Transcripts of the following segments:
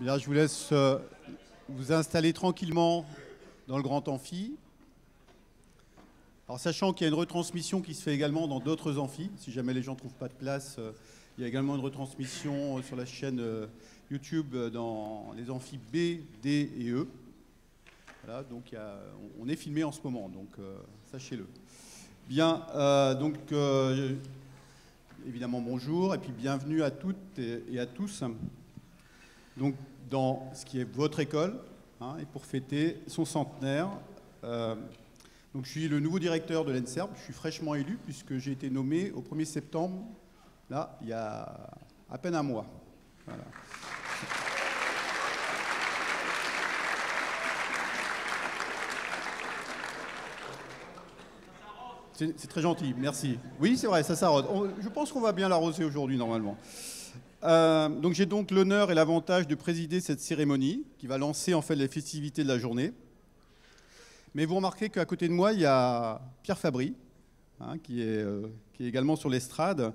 Bien, je vous laisse vous installer tranquillement dans le grand amphi. Alors, sachant qu'il y a une retransmission qui se fait également dans d'autres amphis, si jamais les gens ne trouvent pas de place, il y a également une retransmission sur la chaîne YouTube dans les amphis B, D et E. Voilà, donc on est filmé en ce moment, donc sachez-le. Bien, évidemment bonjour et puis bienvenue à toutes et à tous. Donc dans ce qui est votre école, et pour fêter son centenaire. Donc je suis le nouveau directeur de l'ENSERB, je suis fraîchement élu puisque j'ai été nommé au 1er septembre, là, il y a à peine un mois. Voilà. C'est très gentil, merci. Oui, c'est vrai, ça s'arrose. Je pense qu'on va bien l'arroser aujourd'hui, normalement. Donc j'ai donc l'honneur et l'avantage de présider cette cérémonie qui va lancer en fait les festivités de la journée. Mais vous remarquez qu'à côté de moi, il y a Pierre Fabry, qui est également sur l'estrade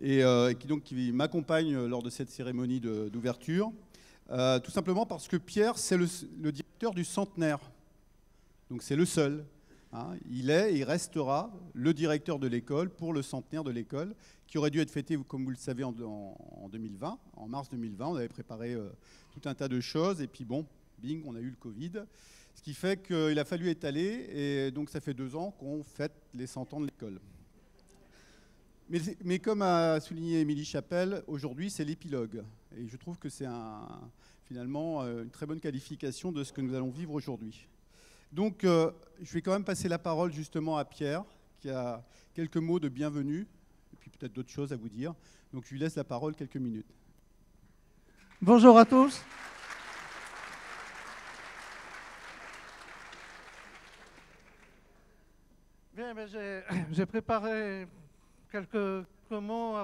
et qui m'accompagne lors de cette cérémonie d'ouverture. Tout simplement parce que Pierre, c'est le directeur du centenaire. Donc c'est le seul. Il est et il restera le directeur de l'école pour le centenaire de l'école qui aurait dû être fêté, comme vous le savez, en 2020, en mars 2020. On avait préparé tout un tas de choses et puis bon, bing, on a eu le Covid. Ce qui fait qu'il a fallu étaler et donc ça fait 2 ans qu'on fête les 100 ans de l'école. Mais comme a souligné Émilie Chapelle, aujourd'hui c'est l'épilogue. Et je trouve que c'est finalement une très bonne qualification de ce que nous allons vivre aujourd'hui. Donc, je vais quand même passer la parole justement à Pierre, qui a quelques mots de bienvenue, et puis peut-être d'autres choses à vous dire. Donc, je lui laisse la parole quelques minutes. Bonjour à tous. Bien, j'ai préparé quelques mots à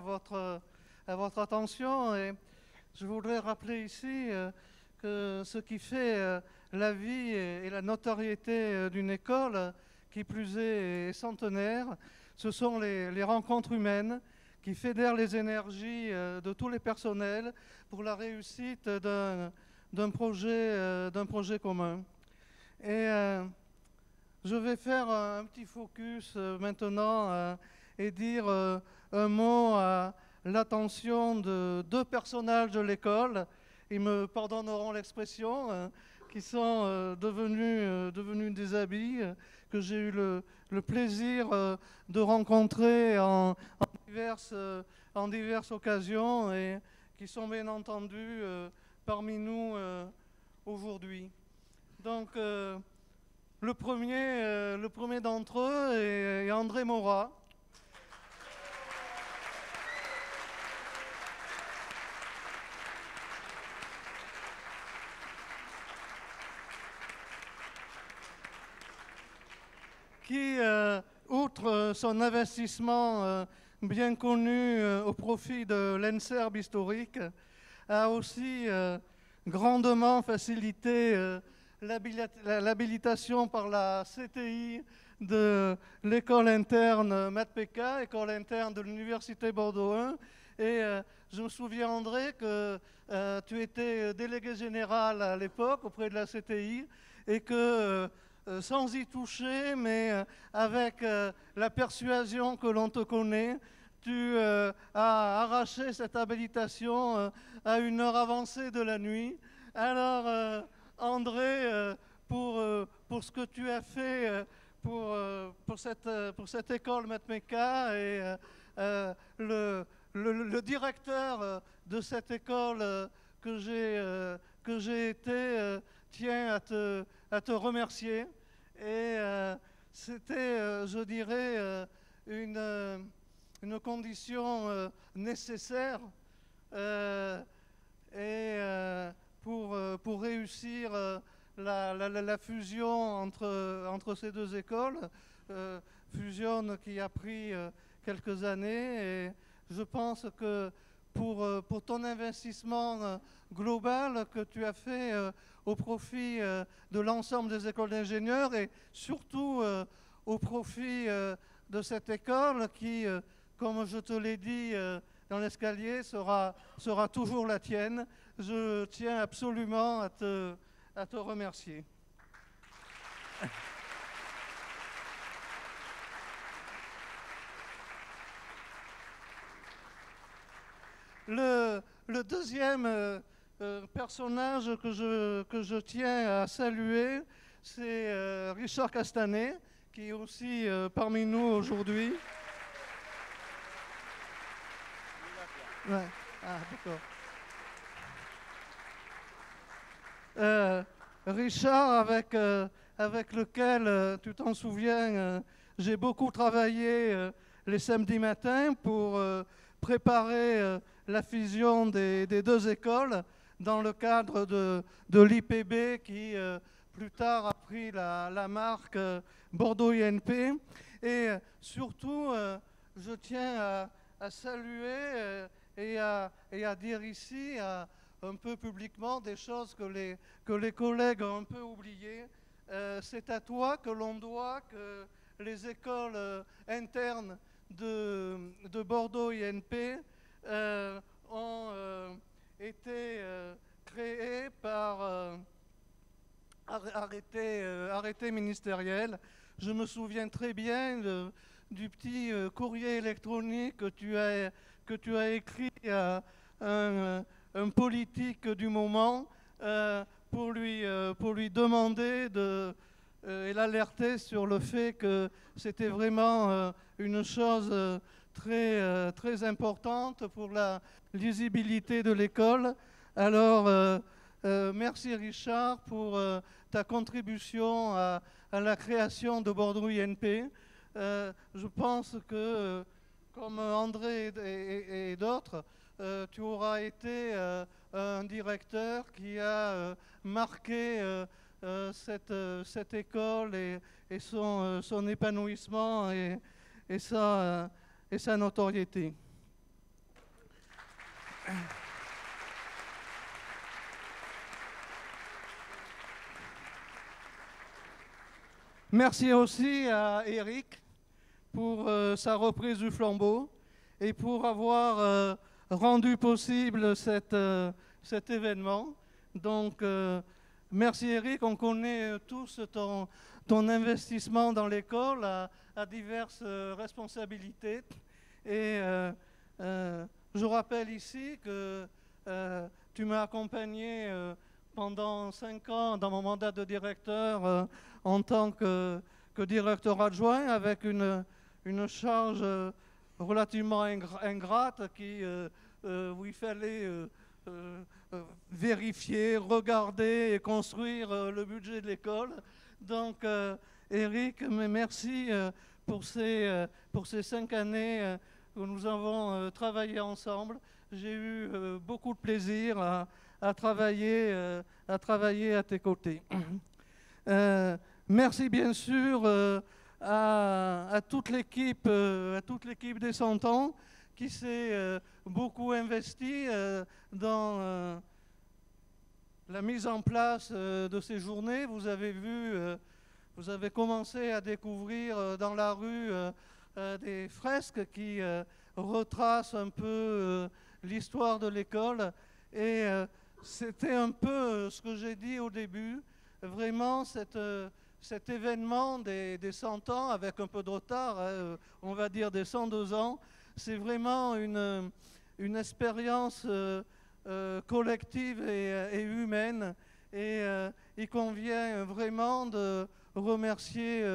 votre attention et je voudrais rappeler ici que ce qui fait la vie et la notoriété d'une école, qui plus est centenaire, ce sont les rencontres humaines qui fédèrent les énergies de tous les personnels pour la réussite d'un projet commun. Et je vais faire un petit focus maintenant et dire un mot à l'attention de 2 personnages de l'école. Ils me pardonneront l'expression, qui sont devenus des amis, que j'ai eu le plaisir de rencontrer en diverses occasions et qui sont bien entendu parmi nous aujourd'hui. Donc le premier d'entre eux est André Morat. Qui, outre son investissement bien connu au profit de l'ENSERB historique, a aussi grandement facilité l'habilitation par la CTI de l'école interne MATPK, école interne de l'Université Bordeaux 1. Et je me souviens, André, que tu étais délégué général à l'époque auprès de la CTI et que sans y toucher, mais avec la persuasion que l'on te connaît, tu as arraché cette habilitation à une heure avancée de la nuit. Alors, André, pour ce que tu as fait pour cette école Matmeka et le directeur de cette école que j'ai été tient à te remercier. Et c'était, je dirais, une condition nécessaire pour réussir la fusion entre ces 2 écoles, fusion qui a pris quelques années. Et je pense que pour ton investissement global que tu as fait au profit de l'ensemble des écoles d'ingénieurs et surtout au profit de cette école qui, comme je te l'ai dit dans l'escalier sera toujours la tienne. Je tiens absolument à te remercier. Le deuxième personnage que je tiens à saluer, c'est Richard Castanet, qui est aussi parmi nous aujourd'hui. Ouais. Ah, d'accord. Richard, avec lequel, tu t'en souviens, j'ai beaucoup travaillé les samedis matins pour préparer la fusion des deux écoles dans le cadre de l'IPB qui plus tard a pris la marque Bordeaux INP. Et surtout, je tiens à saluer et à dire ici un peu publiquement des choses que les collègues ont un peu oubliées. C'est à toi que l'on doit que les écoles internes de Bordeaux INP ont été créées par arrêté ministériel. Je me souviens très bien du petit courrier électronique que tu as écrit à un politique du moment pour lui demander et l'alerter sur le fait que c'était vraiment une chose très importante pour la lisibilité de l'école. Alors, merci Richard pour ta contribution à la création de Bordeaux INP. Je pense que, comme André et d'autres, tu auras été un directeur qui a marqué cette école et son épanouissement et sa notoriété. Merci aussi à Eric pour sa reprise du flambeau et pour avoir rendu possible cet événement. Donc, merci Eric, on connaît tous ton investissement dans l'école à diverses responsabilités. Et je rappelle ici que tu m'as accompagné pendant 5 ans dans mon mandat de directeur en tant que directeur adjoint avec une charge relativement ingrate où il fallait vérifier, regarder et construire le budget de l'école. Donc Eric, merci pour ces 5 années où nous avons travaillé ensemble. J'ai eu beaucoup de plaisir à travailler à tes côtés. Merci bien sûr à toute l'équipe des 100 ans qui s'est beaucoup investie dans la mise en place de ces journées. Vous avez vu, vous avez commencé à découvrir dans la rue des fresques qui retracent un peu l'histoire de l'école. Et c'était un peu ce que j'ai dit au début, vraiment cet événement des 100 ans, avec un peu de retard, on va dire des 102 ans, c'est vraiment une expérience collective et humaine. Et il convient vraiment de remercier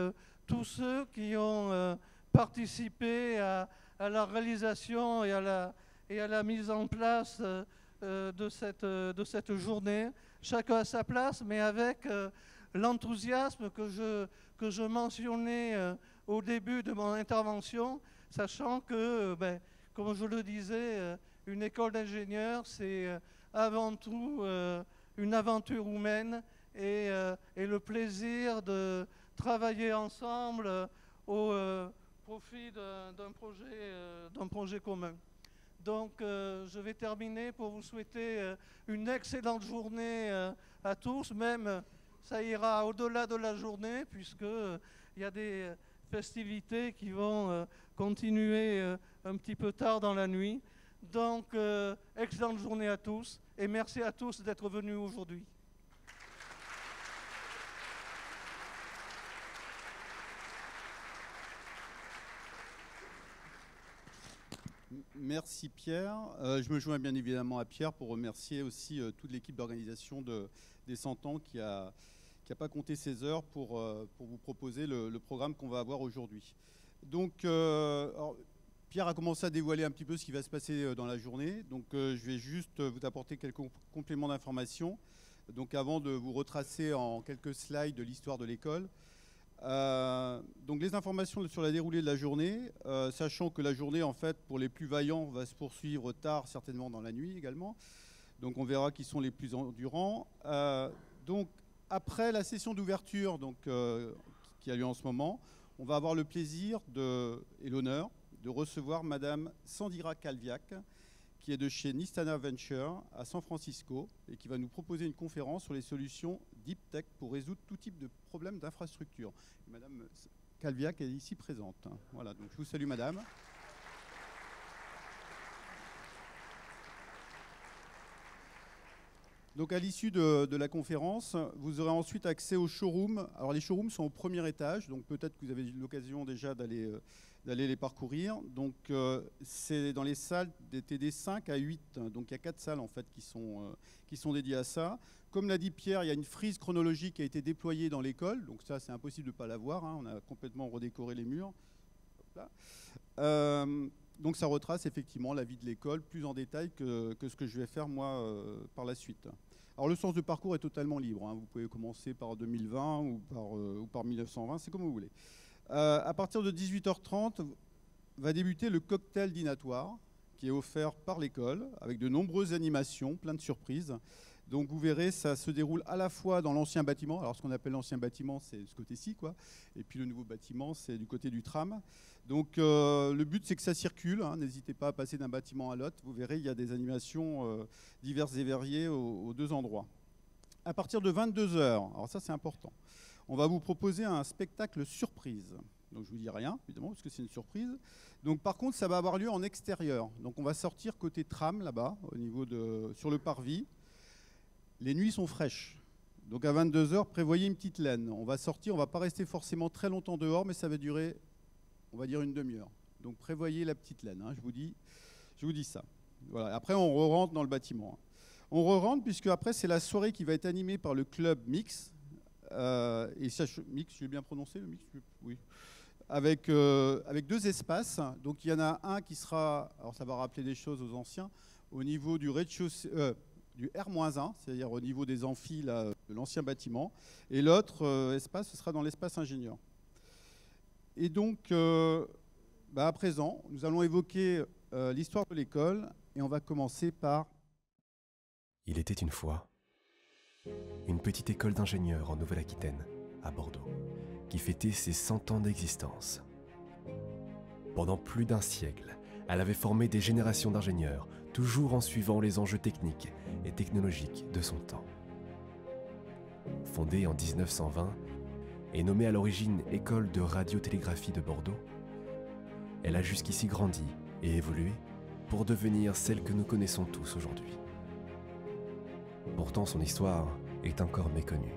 tous ceux qui ont participé à la réalisation et à la mise en place de cette journée, chacun à sa place, mais avec l'enthousiasme que je mentionnais au début de mon intervention, sachant que, comme je le disais, une école d'ingénieurs, c'est avant tout une aventure humaine et le plaisir de travailler ensemble au profit d'un projet commun. Donc, je vais terminer pour vous souhaiter une excellente journée à tous, même ça ira au-delà de la journée, puisqu'il y a des festivités qui vont continuer un petit peu tard dans la nuit. Donc, excellente journée à tous et merci à tous d'être venus aujourd'hui. Merci Pierre. Je me joins bien évidemment à Pierre pour remercier aussi toute l'équipe d'organisation des 100 ans qui a pas compté ses heures pour vous proposer le programme qu'on va avoir aujourd'hui. Donc, alors, Pierre a commencé à dévoiler un petit peu ce qui va se passer dans la journée. Donc, je vais juste vous apporter quelques compléments d'information. Donc, avant de vous retracer en quelques slides de l'histoire de l'école. Donc les informations sur la déroulée de la journée, sachant que la journée, en fait, pour les plus vaillants, va se poursuivre tard, certainement dans la nuit également. Donc on verra qui sont les plus endurants. Donc après la session d'ouverture qui a lieu en ce moment, on va avoir le plaisir et l'honneur de recevoir Madame Sandira Calviac, qui est de chez Nistana Venture à San Francisco et qui va nous proposer une conférence sur les solutions Deep Tech pour résoudre tout type de problèmes d'infrastructure. Madame Calviac est ici présente. Voilà, donc je vous salue Madame. Donc à l'issue de la conférence, vous aurez ensuite accès aux showrooms. Alors les showrooms sont au premier étage, donc peut-être que vous avez eu l'occasion déjà d'aller les parcourir. Donc c'est dans les salles des TD 5 à 8. Donc il y a 4 salles en fait qui sont dédiées à ça. Comme l'a dit Pierre, il y a une frise chronologique qui a été déployée dans l'école. Donc ça, c'est impossible de ne pas la voir. On a complètement redécoré les murs. Donc ça retrace effectivement la vie de l'école plus en détail que ce que je vais faire moi par la suite. Alors le sens de parcours est totalement libre. Vous pouvez commencer par 2020 ou par 1920, c'est comme vous voulez. À partir de 18h30, va débuter le cocktail dînatoire qui est offert par l'école avec de nombreuses animations, plein de surprises. Donc vous verrez, ça se déroule à la fois dans l'ancien bâtiment. Alors ce qu'on appelle l'ancien bâtiment, c'est ce côté-ci, quoi. Et puis le nouveau bâtiment, c'est du côté du tram. Donc le but, c'est que ça circule. N'hésitez pas à passer d'un bâtiment à l'autre. Vous verrez, il y a des animations diverses et variées aux deux endroits. À partir de 22h, alors ça c'est important, on va vous proposer un spectacle surprise. Donc je ne vous dis rien, évidemment, parce que c'est une surprise. Donc par contre, ça va avoir lieu en extérieur. Donc on va sortir côté tram, là-bas, sur le parvis. Les nuits sont fraîches. Donc à 22h, prévoyez une petite laine. On va sortir, on ne va pas rester forcément très longtemps dehors, mais ça va durer, on va dire, une demi-heure. Donc prévoyez la petite laine, je vous dis ça. Voilà. Après, on re-rentre dans le bâtiment. On re-rentre, puisque après, c'est la soirée qui va être animée par le club Mix. Et ça, Mix, je l'ai bien prononcé, le Mix? Oui. Avec 2 espaces. Donc il y en a un qui sera, alors ça va rappeler des choses aux anciens, au niveau du rez-de-chaussée, du R-1, c'est-à-dire au niveau des amphis là, de l'ancien bâtiment. Et l'autre espace, ce sera dans l'espace ingénieur. Et donc, à présent, nous allons évoquer l'histoire de l'école et on va commencer par... Il était une fois une petite école d'ingénieurs en Nouvelle-Aquitaine, à Bordeaux, qui fêtait ses 100 ans d'existence. Pendant plus d'un siècle, elle avait formé des générations d'ingénieurs, toujours en suivant les enjeux techniques et technologiques de son temps. Fondée en 1920 et nommée à l'origine École de radiotélégraphie de Bordeaux, elle a jusqu'ici grandi et évolué pour devenir celle que nous connaissons tous aujourd'hui. Pourtant, son histoire est encore méconnue,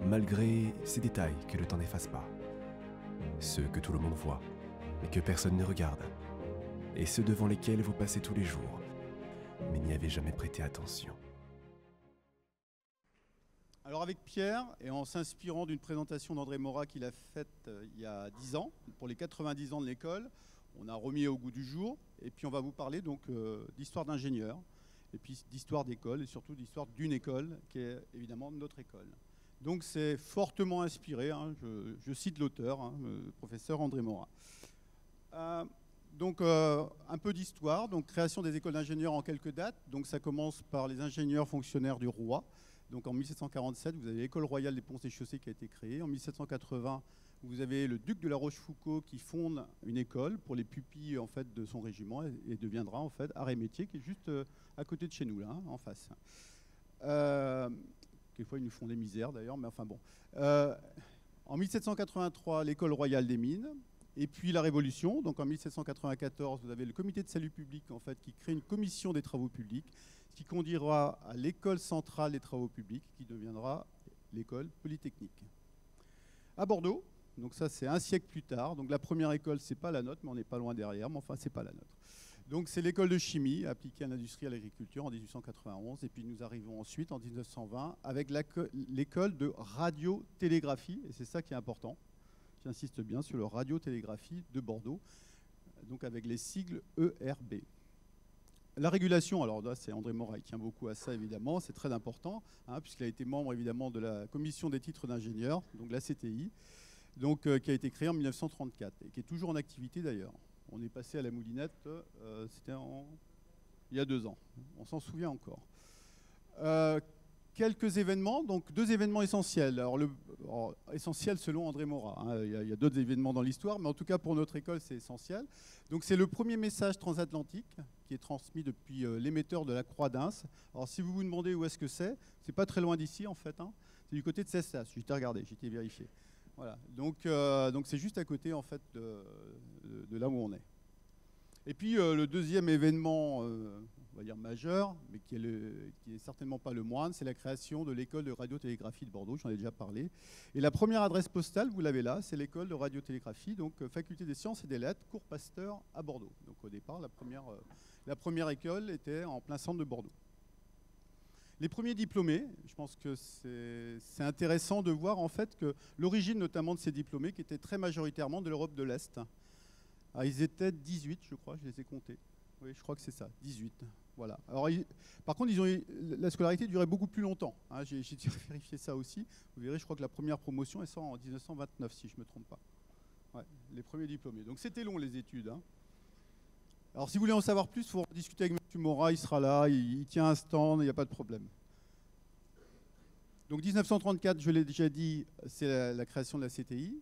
malgré ces détails que le temps n'efface pas. Ceux que tout le monde voit, mais que personne ne regarde, et ceux devant lesquels vous passez tous les jours, mais n'y avez jamais prêté attention. Alors avec Pierre, et en s'inspirant d'une présentation d'André Morat qu'il a faite il y a 10 ans, pour les 90 ans de l'école, on a remis au goût du jour, et puis on va vous parler donc d'histoire d'ingénieur, et puis d'histoire d'école, et surtout d'histoire d'une école, qui est évidemment notre école. Donc c'est fortement inspiré, je cite l'auteur, le professeur André Morat. Donc un peu d'histoire, donc création des écoles d'ingénieurs en quelques dates. Donc ça commence par les ingénieurs fonctionnaires du roi. Donc en 1747, vous avez l'École royale des ponts et chaussées qui a été créée. En 1780, vous avez le duc de la Rochefoucauld qui fonde une école pour les pupilles en fait de son régiment et deviendra en fait Arts et Métiers qui est juste à côté de chez nous là, en face. Quelquefois ils nous font des misères d'ailleurs, mais enfin bon. En 1783, l'École royale des mines. Et puis la Révolution, donc en 1794, vous avez le comité de salut public en fait, qui crée une commission des travaux publics, ce qui conduira à l'école centrale des travaux publics, qui deviendra l'école polytechnique. À Bordeaux, donc ça c'est un siècle plus tard, donc la première école c'est pas la nôtre, mais on n'est pas loin derrière, mais enfin c'est pas la nôtre. Donc c'est l'école de chimie appliquée à l'industrie et à l'agriculture en 1891, et puis nous arrivons ensuite en 1920 avec l'école de radiotélégraphie, et c'est ça qui est important. J'insiste bien sur le radiotélégraphie de Bordeaux, donc avec les sigles ERB. La régulation, alors là c'est André Morat, il tient beaucoup à ça évidemment, c'est très important, hein, puisqu'il a été membre évidemment de la commission des titres d'ingénieur, donc la CTI, donc, qui a été créée en 1934 et qui est toujours en activité d'ailleurs. On est passé à la moulinette, c'était il y a 2 ans, on s'en souvient encore. Quelques événements, donc 2 événements essentiels. Alors, essentiel selon André Morat, hein. Il y a d'autres événements dans l'histoire, mais en tout cas pour notre école c'est essentiel. Donc c'est le premier message transatlantique qui est transmis depuis l'émetteur de la Croix d'Ins. Alors si vous vous demandez où est-ce que c'est pas très loin d'ici en fait, hein. C'est du côté de Cestas, j'ai été regardé, j'ai été vérifié. Voilà. Donc c'est juste à côté en fait de là où on est. Et puis le deuxième événement, on va dire majeur, mais qui est certainement pas le moindre, c'est la création de l'école de radiotélégraphie de Bordeaux, j'en ai déjà parlé. Et la première adresse postale, vous l'avez là, c'est l'école de radiotélégraphie, donc faculté des sciences et des lettres, cours Pasteur à Bordeaux. Donc au départ, la première école était en plein centre de Bordeaux. Les premiers diplômés, je pense que c'est intéressant de voir en fait que l'origine notamment de ces diplômés qui étaient très majoritairement de l'Europe de l'Est. Ah, ils étaient 18, je crois, je les ai comptés. Oui, je crois que c'est ça, 18. Voilà. Alors, par contre, la scolarité durait beaucoup plus longtemps, hein. J'ai vérifié ça aussi. Vous verrez, je crois que la première promotion, elle sort en 1929, si je ne me trompe pas. Ouais, les premiers diplômés. Donc c'était long, les études, hein. Alors, si vous voulez en savoir plus, il faut discuter avec M. Morat, il sera là, il tient un stand, il n'y a pas de problème. Donc 1934, je l'ai déjà dit, c'est la création de la CTI.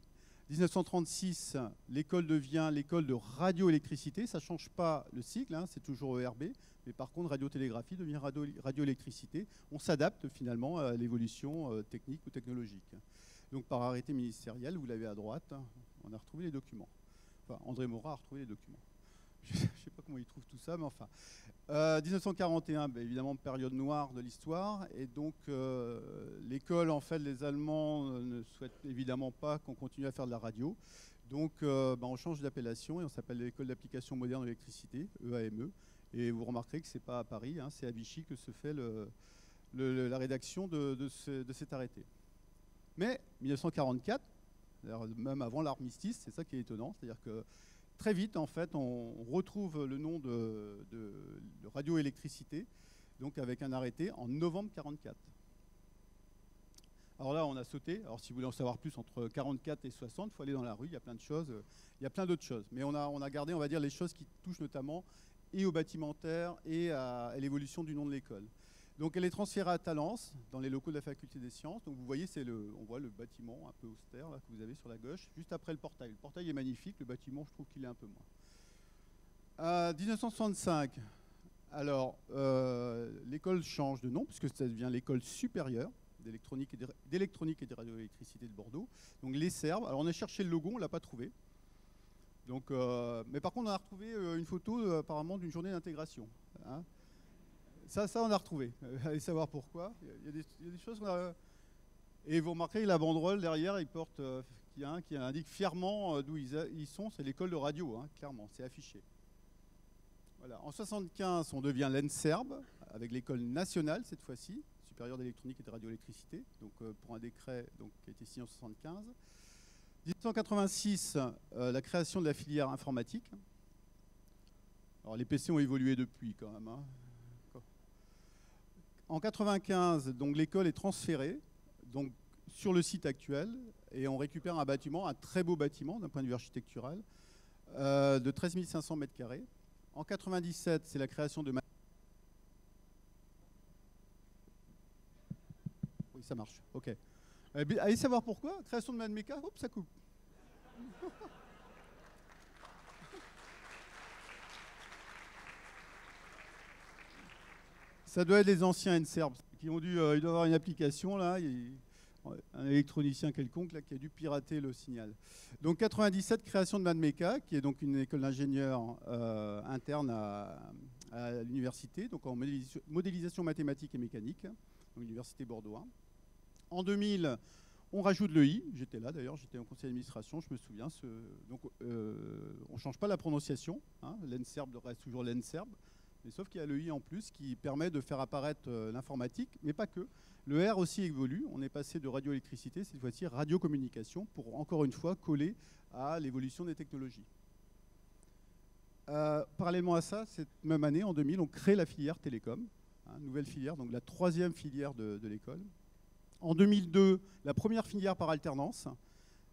1936, l'école devient l'école de radioélectricité. Ça ne change pas le cycle, hein, c'est toujours ERB. Mais par contre, radiotélégraphie devient radioélectricité. On s'adapte finalement à l'évolution technique ou technologique. Donc par arrêté ministériel, vous l'avez à droite, on a retrouvé les documents. Enfin, André Morat a retrouvé les documents. Je ne sais pas comment il trouve tout ça, mais enfin. 1941, ben évidemment, période noire de l'histoire. Et donc, l'école, en fait, les Allemands ne souhaitent évidemment pas qu'on continue à faire de la radio. Donc, on change d'appellation et on s'appelle l'école d'application moderne de l'électricité, EAME. Et vous remarquerez que ce n'est pas à Paris, hein, c'est à Vichy que se fait la rédaction de cet arrêté. Mais 1944, même avant l'armistice, c'est ça qui est étonnant, c'est-à-dire que très vite, en fait, on retrouve le nom de radioélectricité, donc avec un arrêté en novembre 1944. Alors là, on a sauté. Alors si vous voulez en savoir plus, entre 44 et 60, il faut aller dans la rue, il y a plein de choses. Il y a plein d'autres choses. Mais on a gardé, on va dire, les choses qui touchent notamment et au bâtimentaire et à l'évolution du nom de l'école. Donc elle est transférée à Talence, dans les locaux de la faculté des sciences. Donc vous voyez, on voit le bâtiment un peu austère là, que vous avez sur la gauche, juste après le portail. Le portail est magnifique, le bâtiment, je trouve qu'il est un peu moins. 1965, alors l'école change de nom, puisque ça devient l'école supérieure d'électronique et de radioélectricité de Bordeaux. Donc les Serbes, alors on a cherché le logo, on ne l'a pas trouvé. Donc, mais par contre, on a retrouvé une photo apparemment d'une journée d'intégration. Hein. Ça, on a retrouvé. Allez savoir pourquoi. Il y a des choses qu'on a... Et vous remarquerez, la banderole derrière, qui indique fièrement d'où ils sont. C'est l'école de radio, hein, clairement, c'est affiché. Voilà. En 1975, on devient l'ENSERB, avec l'école nationale cette fois-ci, supérieure d'électronique et de radioélectricité, donc pour un décret qui a été signé en 1975. 1986, la création de la filière informatique. Alors les PC ont évolué depuis quand même, hein. En 1995, donc l'école est transférée donc, sur le site actuel et on récupère un bâtiment, un très beau bâtiment d'un point de vue architectural, de 13 500 mètres carrés. En 1997, c'est la création de... Oui, ça marche, ok. Allez savoir pourquoi, création de Madmeca, hop, ça coupe. Ça doit être les anciens NSERB qui ont dû, il doit y avoir une application là. un électronicien quelconque là, qui a dû pirater le signal. Donc 97, création de MADMECA, qui est donc une école d'ingénieurs interne à l'université, donc en modélisation mathématique et mécanique, donc l'université Bordeaux 1. En 2000, on rajoute l'EI, j'étais là d'ailleurs, j'étais en conseil d'administration, je me souviens. Donc on ne change pas la prononciation, hein, l'ENSERB reste toujours l'ENSERB, mais sauf qu'il y a l'EI en plus qui permet de faire apparaître l'informatique, mais pas que. Le R aussi évolue, on est passé de radioélectricité, cette fois-ci radiocommunication, pour encore une fois coller à l'évolution des technologies. Parallèlement à ça, cette même année, en 2000, on crée la filière télécom, hein, nouvelle filière, donc la 3e filière de l'école. En 2002, la première filière par alternance,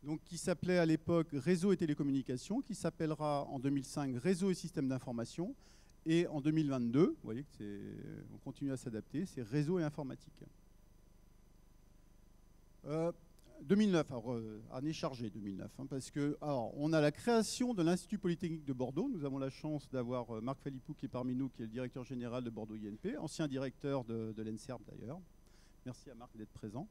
donc qui s'appelait à l'époque Réseau et télécommunications, qui s'appellera en 2005 Réseau et systèmes d'information, et en 2022, vous voyez qu'on continue à s'adapter, c'est Réseau et informatique. 2009, alors année chargée 2009, hein, parce que alors, on a la création de l'Institut Polytechnique de Bordeaux. Nous avons la chance d'avoir Marc Phalippou qui est parmi nous, qui est le directeur général de Bordeaux INP, ancien directeur de l'ENSERB d'ailleurs. Merci à Marc d'être présent.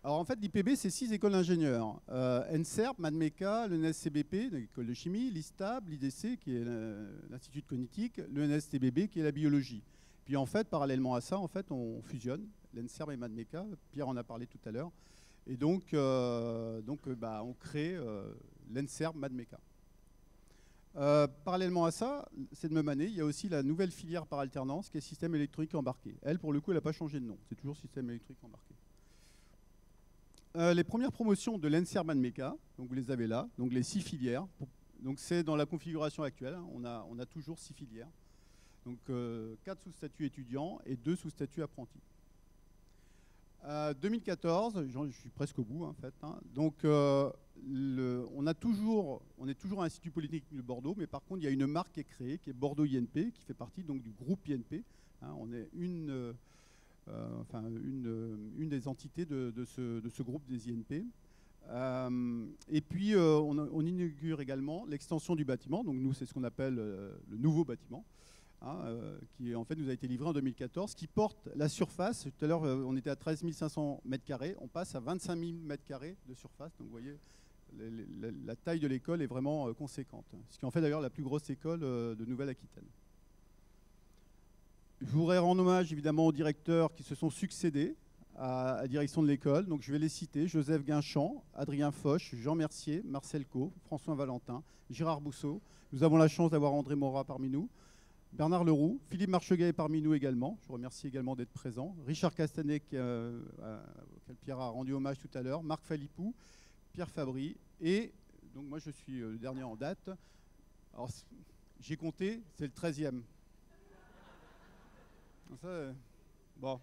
Alors en fait, l'IPB, c'est 6 écoles d'ingénieurs. ENSERB, MADMECA, l'ENS-CBP, l'école de chimie, l'ISTAB, l'IDC, qui est l'Institut de cognitique, l'ENS-TBB, qui est la biologie. Puis en fait, parallèlement à ça, en fait, on fusionne l'ENSERB et MADMECA. Pierre en a parlé tout à l'heure. Et donc on crée l'ENSERB MADMECA. Parallèlement à ça, cette même année, il y a aussi la nouvelle filière par alternance, qui est système électronique embarqué. Elle, pour le coup, elle n'a pas changé de nom. C'est toujours système électronique embarqué. Les premières promotions de l'ENSERB MADMECA, donc vous les avez là, donc les 6 filières. Donc c'est dans la configuration actuelle, hein, on a toujours 6 filières. Donc 4 sous statut étudiant et 2 sous statut apprenti. 2014, je suis presque au bout en fait, hein, donc on est toujours à l'Institut Polytechnique de Bordeaux, mais par contre il y a une marque qui est créée, qui est Bordeaux INP, qui fait partie donc du groupe INP. Hein, on est une des entités de ce groupe des INP. Et puis, on inaugure également l'extension du bâtiment. Donc, nous, c'est ce qu'on appelle le nouveau bâtiment, hein, qui, en fait, nous a été livré en 2014, qui porte la surface. Tout à l'heure, on était à 13 500 m². On passe à 25 000 m² de surface. Donc, vous voyez, la taille de l'école est vraiment conséquente. Ce qui en fait, d'ailleurs, la plus grosse école de Nouvelle-Aquitaine. Je voudrais rendre hommage évidemment aux directeurs qui se sont succédés à la direction de l'école. Donc je vais les citer: Joseph Guinchamp, Adrien Foch, Jean Mercier, Marcel Caux, François Valentin, Gérard Bousseau. Nous avons la chance d'avoir André Morat parmi nous, Bernard Leroux, Philippe Marcheguet est parmi nous également. Je vous remercie également d'être présent. Richard Castanet, auquel Pierre a rendu hommage tout à l'heure, Marc Phalippou, Pierre Fabry. Et donc moi je suis le dernier en date. Alors j'ai compté, c'est le 13e. Ça, bon.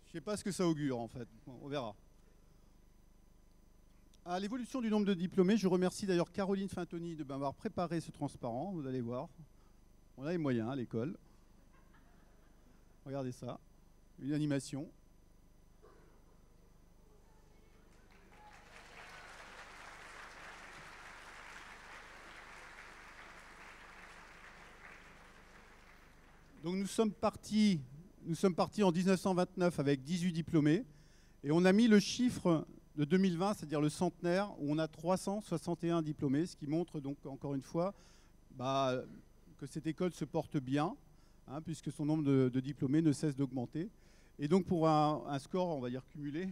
Je ne sais pas ce que ça augure en fait, on verra. À l'évolution du nombre de diplômés, je remercie d'ailleurs Caroline Fintoni de m'avoir préparé ce transparent, vous allez voir. On a les moyens à l'école. Regardez ça, une animation. Donc nous sommes partis en 1929 avec 18 diplômés et on a mis le chiffre de 2020, c'est-à-dire le centenaire, où on a 361 diplômés, ce qui montre donc encore une fois que cette école se porte bien, hein, puisque son nombre de diplômés ne cesse d'augmenter. Et donc pour un score, on va dire cumulé,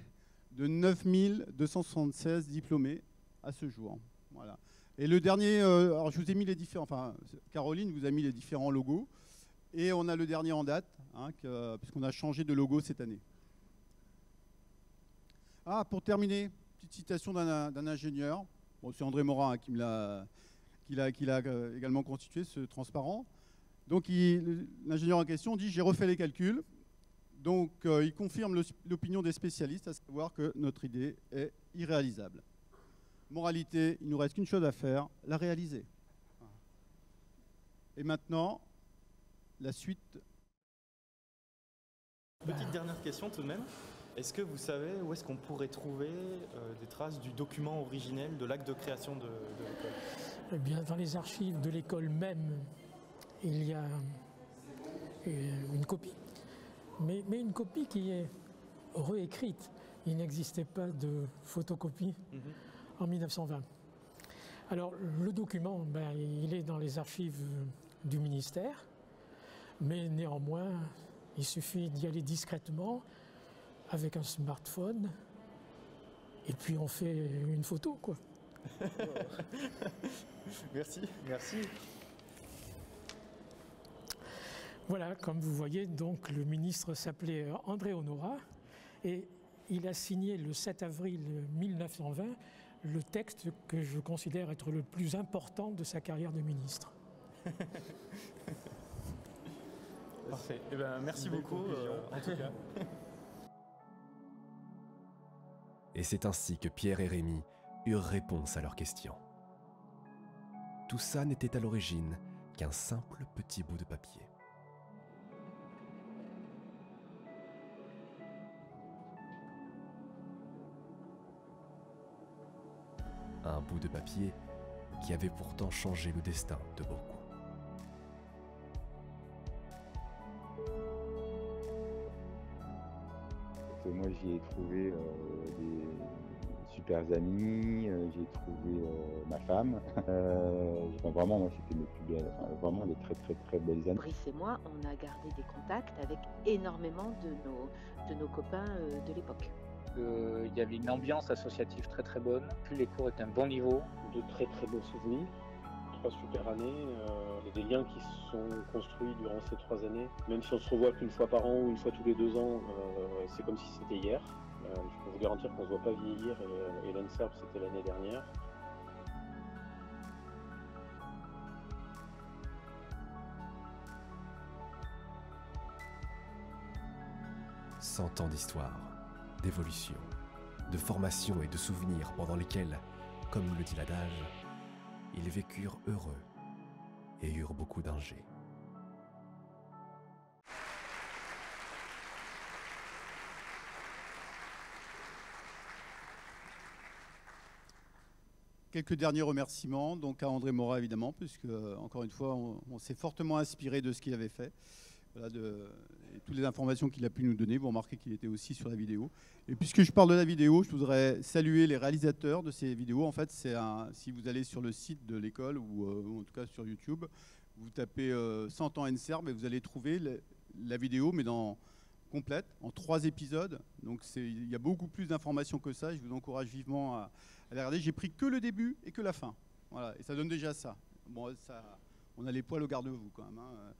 de 9 276 diplômés à ce jour. Voilà. Et le dernier, alors je vous ai mis les différents, enfin Caroline vous a mis les différents logos. Et on a le dernier en date, hein, puisqu'on a changé de logo cette année. Ah, pour terminer, petite citation d'un ingénieur. Bon, c'est André Morat hein, qui l'a également constitué, ce transparent. Donc l'ingénieur en question dit « J'ai refait les calculs ». Donc il confirme l'opinion des spécialistes, à savoir que notre idée est irréalisable. Moralité, il ne nous reste qu'une chose à faire, la réaliser. Et maintenant, la suite. Petite dernière question tout de même. Est-ce que vous savez où est-ce qu'on pourrait trouver des traces du document originel de l'acte de création de l'école ? Eh bien, dans les archives de l'école même, il y a une copie, mais une copie qui est réécrite. Il n'existait pas de photocopie en 1920. Alors, le document, ben, il est dans les archives du ministère, mais néanmoins, il suffit d'y aller discrètement avec un smartphone et puis on fait une photo, quoi. Merci, merci. Voilà, comme vous voyez, donc le ministre s'appelait André Honorat et il a signé le 7 avril 1920 le texte que je considère être le plus important de sa carrière de ministre. Parfait. Eh ben, merci beaucoup, en tout cas. Et c'est ainsi que Pierre et Rémi eurent réponse à leurs questions. Tout ça n'était à l'origine qu'un simple petit bout de papier. Un bout de papier qui avait pourtant changé le destin de beaucoup. Moi, j'y ai trouvé des super amis, j'y ai trouvé ma femme. Vraiment, moi, c'était mes plus belles, vraiment des très très très belles années. Brice et moi, on a gardé des contacts avec énormément de nos copains de l'époque. Il y avait une ambiance associative très très bonne, puis les cours étaient à un bon niveau. De très très beaux souvenirs, 3 super années, il y a des liens qui se sont construits durant ces 3 années. Même si on se revoit qu'une fois par an ou une fois tous les 2 ans, c'est comme si c'était hier. Je peux vous garantir qu'on ne se voit pas vieillir et l'ENSERB c'était l'année dernière. « 100 ans d'histoire, d'évolution, de formation et de souvenirs pendant lesquels, comme le dit l'adage, ils vécurent heureux et eurent beaucoup d'ingés. » Quelques derniers remerciements donc à André Morat évidemment, puisque encore une fois on s'est fortement inspiré de ce qu'il avait fait. Voilà, et toutes les informations qu'il a pu nous donner. Vous remarquez qu'il était aussi sur la vidéo. Et puisque je parle de la vidéo, je voudrais saluer les réalisateurs de ces vidéos. En fait, si vous allez sur le site de l'école ou en tout cas sur YouTube, vous tapez 100 ans ENSERB et vous allez trouver la vidéo, mais complète, en 3 épisodes. Donc il y a beaucoup plus d'informations que ça. Je vous encourage vivement à la regarder. J'ai pris que le début et que la fin. Voilà, et ça donne déjà ça. Bon, on a les poils au garde-vous quand même. Hein.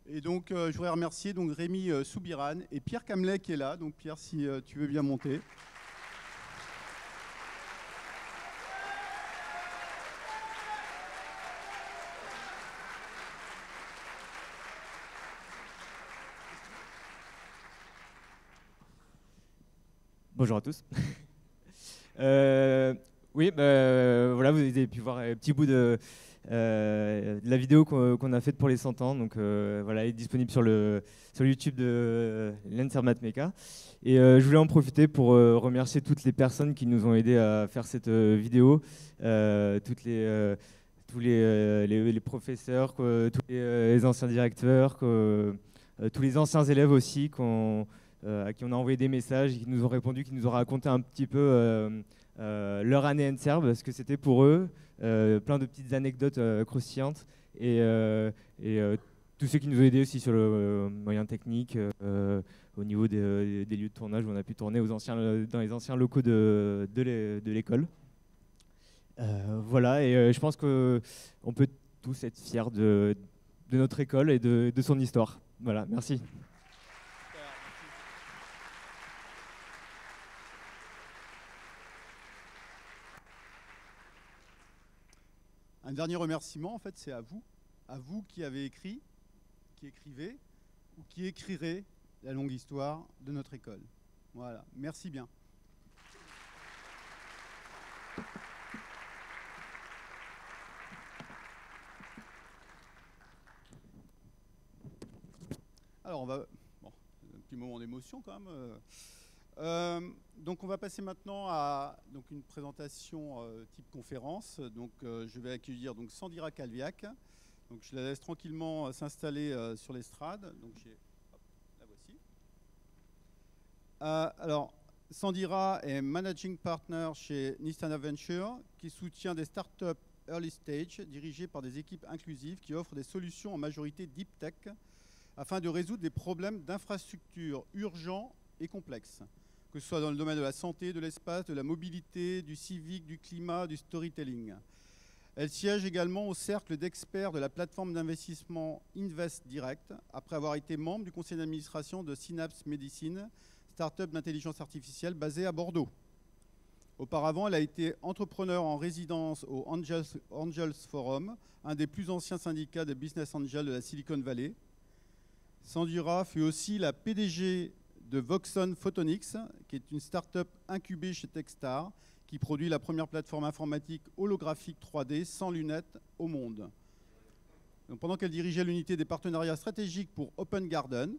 Et donc, je voudrais remercier donc, Rémi Soubiran et Pierre Camelet qui est là. Donc, Pierre, si tu veux bien monter. Bonjour à tous. Oui, voilà, vous avez pu voir un petit bout de la vidéo qu'on a faite pour les 100 ans. Donc voilà, elle est disponible sur YouTube de l'ENSERB Mathmeca. Et je voulais en profiter pour remercier toutes les personnes qui nous ont aidés à faire cette vidéo, tous les professeurs, tous les anciens directeurs, tous les anciens élèves aussi à qui on a envoyé des messages, qui nous ont répondu, qui nous ont raconté un petit peu leur année ENSERB, ce que c'était pour eux, plein de petites anecdotes croustillantes, et tous ceux qui nous ont aidés aussi sur le moyen technique, au niveau des lieux de tournage où on a pu tourner dans les anciens locaux de l'école. Voilà, et je pense qu'on peut tous être fiers de notre école et de son histoire. Voilà, merci. Un dernier remerciement, en fait, c'est à vous qui avez écrit, qui écrivez ou qui écrirez la longue histoire de notre école. Voilà, merci bien. Alors on va, bon, un petit moment d'émotion quand même. Donc on va passer maintenant à donc, une présentation type conférence. Donc je vais accueillir donc, Sandira Calviac. Donc je la laisse tranquillement s'installer sur l'estrade. Donc la voici. Alors Sandira est Managing Partner chez Nistana Venture qui soutient des startups early stage dirigées par des équipes inclusives qui offrent des solutions en majorité deep tech afin de résoudre des problèmes d'infrastructure urgents et complexes, que ce soit dans le domaine de la santé, de l'espace, de la mobilité, du civique, du climat, du storytelling. Elle siège également au cercle d'experts de la plateforme d'investissement Invest Direct, après avoir été membre du conseil d'administration de Synapse Medicine, start-up d'intelligence artificielle basée à Bordeaux. Auparavant, elle a été entrepreneur en résidence au Angels Forum, un des plus anciens syndicats de business angels de la Silicon Valley. Sandira fut aussi la PDG de Voxon Photonics, qui est une start-up incubée chez Techstar, qui produit la première plateforme informatique holographique 3D sans lunettes au monde. Donc, pendant qu'elle dirigeait l'unité des partenariats stratégiques pour Open Garden,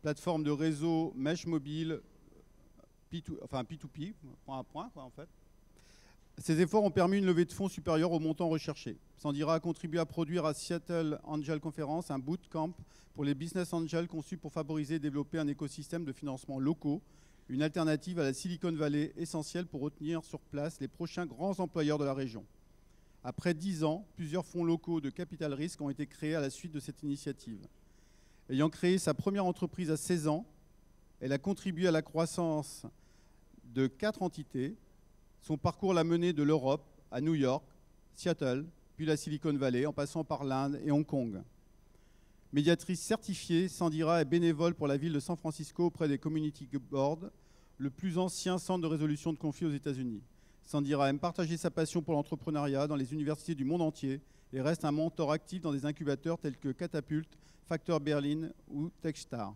plateforme de réseau mesh mobile, P2P, point à point, quoi, en fait. Ces efforts ont permis une levée de fonds supérieure au montant recherché. Sandira a contribué à produire à Seattle Angel Conference un bootcamp pour les business angels conçu pour favoriser et développer un écosystème de financement locaux, une alternative à la Silicon Valley essentielle pour retenir sur place les prochains grands employeurs de la région. Après 10 ans, plusieurs fonds locaux de capital risque ont été créés à la suite de cette initiative. Ayant créé sa première entreprise à 16 ans, elle a contribué à la croissance de 4 entités. Son parcours l'a menée de l'Europe à New York, Seattle, puis la Silicon Valley, en passant par l'Inde et Hong Kong. Médiatrice certifiée, Sandira est bénévole pour la ville de San Francisco auprès des Community Board, le plus ancien centre de résolution de conflits aux États-Unis. Sandira aime partager sa passion pour l'entrepreneuriat dans les universités du monde entier et reste un mentor actif dans des incubateurs tels que Catapult, Factor Berlin ou Techstar.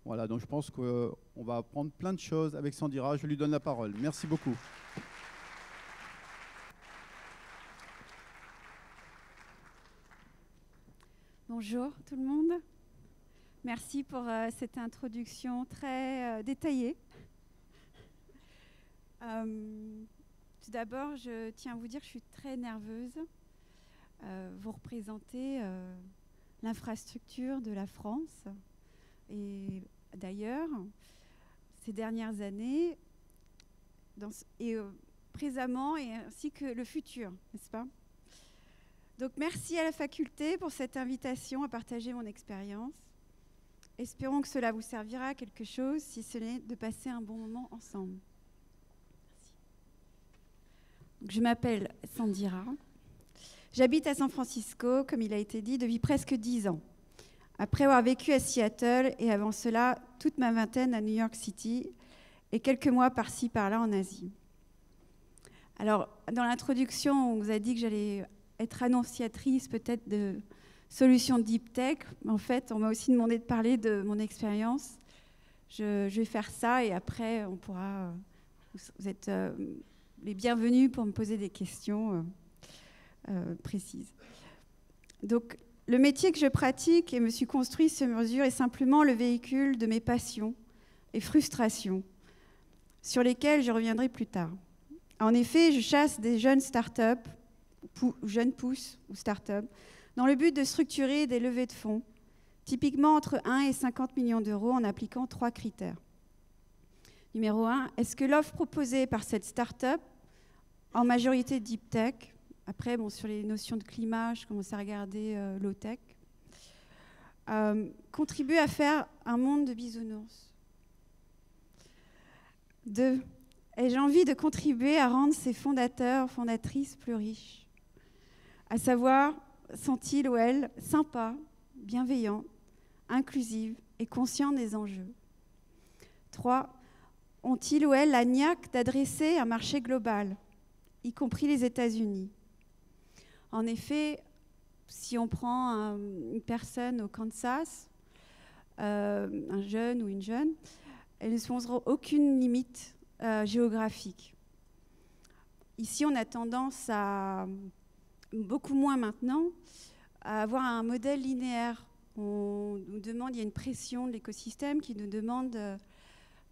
Voilà, donc je pense qu'on va apprendre plein de choses avec Sandira. Je lui donne la parole. Merci beaucoup. Bonjour tout le monde. Merci pour cette introduction très détaillée. Tout d'abord, je tiens à vous dire que je suis très nerveuse. Vous représentez l'infrastructure de la France. Et d'ailleurs, ces dernières années, présamment et ainsi que le futur, n'est-ce pas ? Donc merci à la faculté pour cette invitation à partager mon expérience. Espérons que cela vous servira à quelque chose, si ce n'est de passer un bon moment ensemble. Merci. Donc, je m'appelle Sandira. J'habite à San Francisco, comme il a été dit, depuis presque 10 ans. Après avoir vécu à Seattle et avant cela toute ma vingtaine à New York City et quelques mois par-ci par-là en Asie. Alors, dans l'introduction, on vous a dit que j'allais être annonciatrice peut-être de solutions deep tech. En fait, on m'a aussi demandé de parler de mon expérience. Je vais faire ça et après, on pourra. Vous êtes les bienvenus pour me poser des questions précises. Donc, le métier que je pratique et me suis construit sur mesure est simplement le véhicule de mes passions et frustrations, sur lesquelles je reviendrai plus tard. En effet, je chasse des jeunes startups, jeunes pousses ou startups, dans le but de structurer des levées de fonds, typiquement entre 1 et 50 millions d'euros en appliquant 3 critères. Numéro 1, est-ce que l'offre proposée par cette startup, en majorité deep tech, après, bon, sur les notions de climat, je commence à regarder low-tech, contribue à faire un monde de bisounours. 2, ai-je envie de contribuer à rendre ces fondateurs, fondatrices plus riches ? À savoir, sont-ils ou elles sympas, bienveillants, inclusives et conscients des enjeux ? 3, ont-ils ou elles la niaque d'adresser un marché global, y compris les États-Unis ? En effet, si on prend une personne au Kansas, un jeune ou une jeune, elles ne se poseront aucune limite géographique. Ici, on a tendance à, beaucoup moins maintenant, à avoir un modèle linéaire. On nous demande, il y a une pression de l'écosystème qui nous demande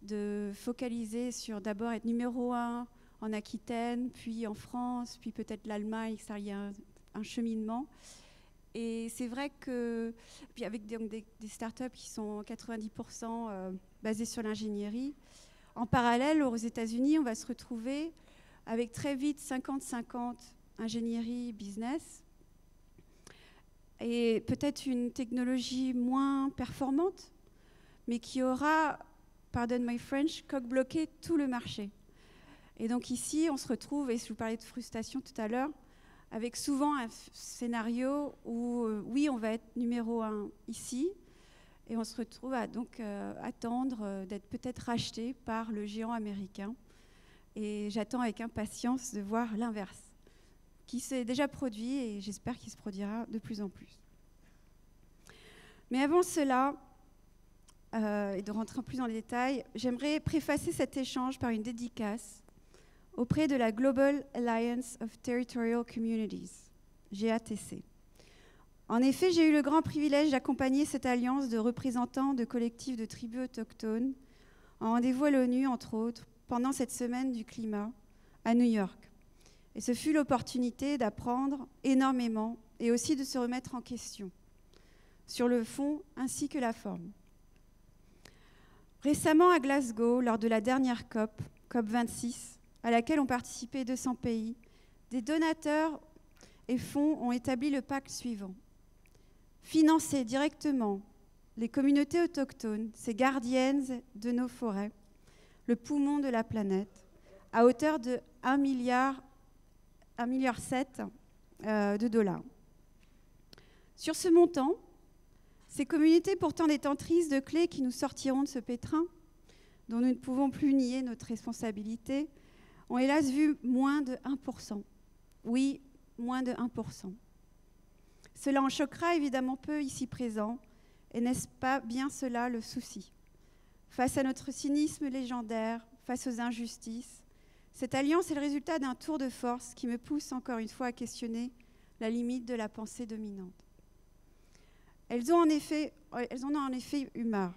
de focaliser sur d'abord être numéro 1 en Aquitaine, puis en France, puis peut-être l'Allemagne, ça, il y a un cheminement. Et c'est vrai que, puis avec des startups qui sont 90% basées sur l'ingénierie, en parallèle, aux États-Unis, on va se retrouver avec très vite 50-50 ingénierie, business, et peut-être une technologie moins performante, mais qui aura, pardon my French, coq-bloqué tout le marché. Et donc ici, on se retrouve, et je vous parlais de frustration tout à l'heure, avec souvent un scénario où, oui, on va être numéro 1 ici, et on se retrouve à donc attendre d'être peut-être racheté par le géant américain. Et j'attends avec impatience de voir l'inverse, qui s'est déjà produit, et j'espère qu'il se produira de plus en plus. Mais avant cela, et de rentrer plus dans les détails, j'aimerais préfacer cet échange par une dédicace auprès de la Global Alliance of Territorial Communities, GATC. En effet, j'ai eu le grand privilège d'accompagner cette alliance de représentants de collectifs de tribus autochtones en rendez-vous à l'ONU, entre autres, pendant cette semaine du climat à New York. Et ce fut l'opportunité d'apprendre énormément et aussi de se remettre en question, sur le fond ainsi que la forme. Récemment à Glasgow, lors de la dernière COP 26, à laquelle ont participé 200 pays, des donateurs et fonds ont établi le pacte suivant. Financer directement les communautés autochtones, ces gardiennes de nos forêts, le poumon de la planète, à hauteur de 1,7 milliard de dollars. Sur ce montant, ces communautés pourtant détentrices de clés qui nous sortiront de ce pétrin, dont nous ne pouvons plus nier notre responsabilité, ont hélas vu moins de 1%. Oui, moins de 1%. Cela en choquera évidemment peu ici présents, et n'est-ce pas bien cela le souci? Face à notre cynisme légendaire, face aux injustices, cette alliance est le résultat d'un tour de force qui me pousse encore une fois à questionner la limite de la pensée dominante. Elles en ont en effet eu marre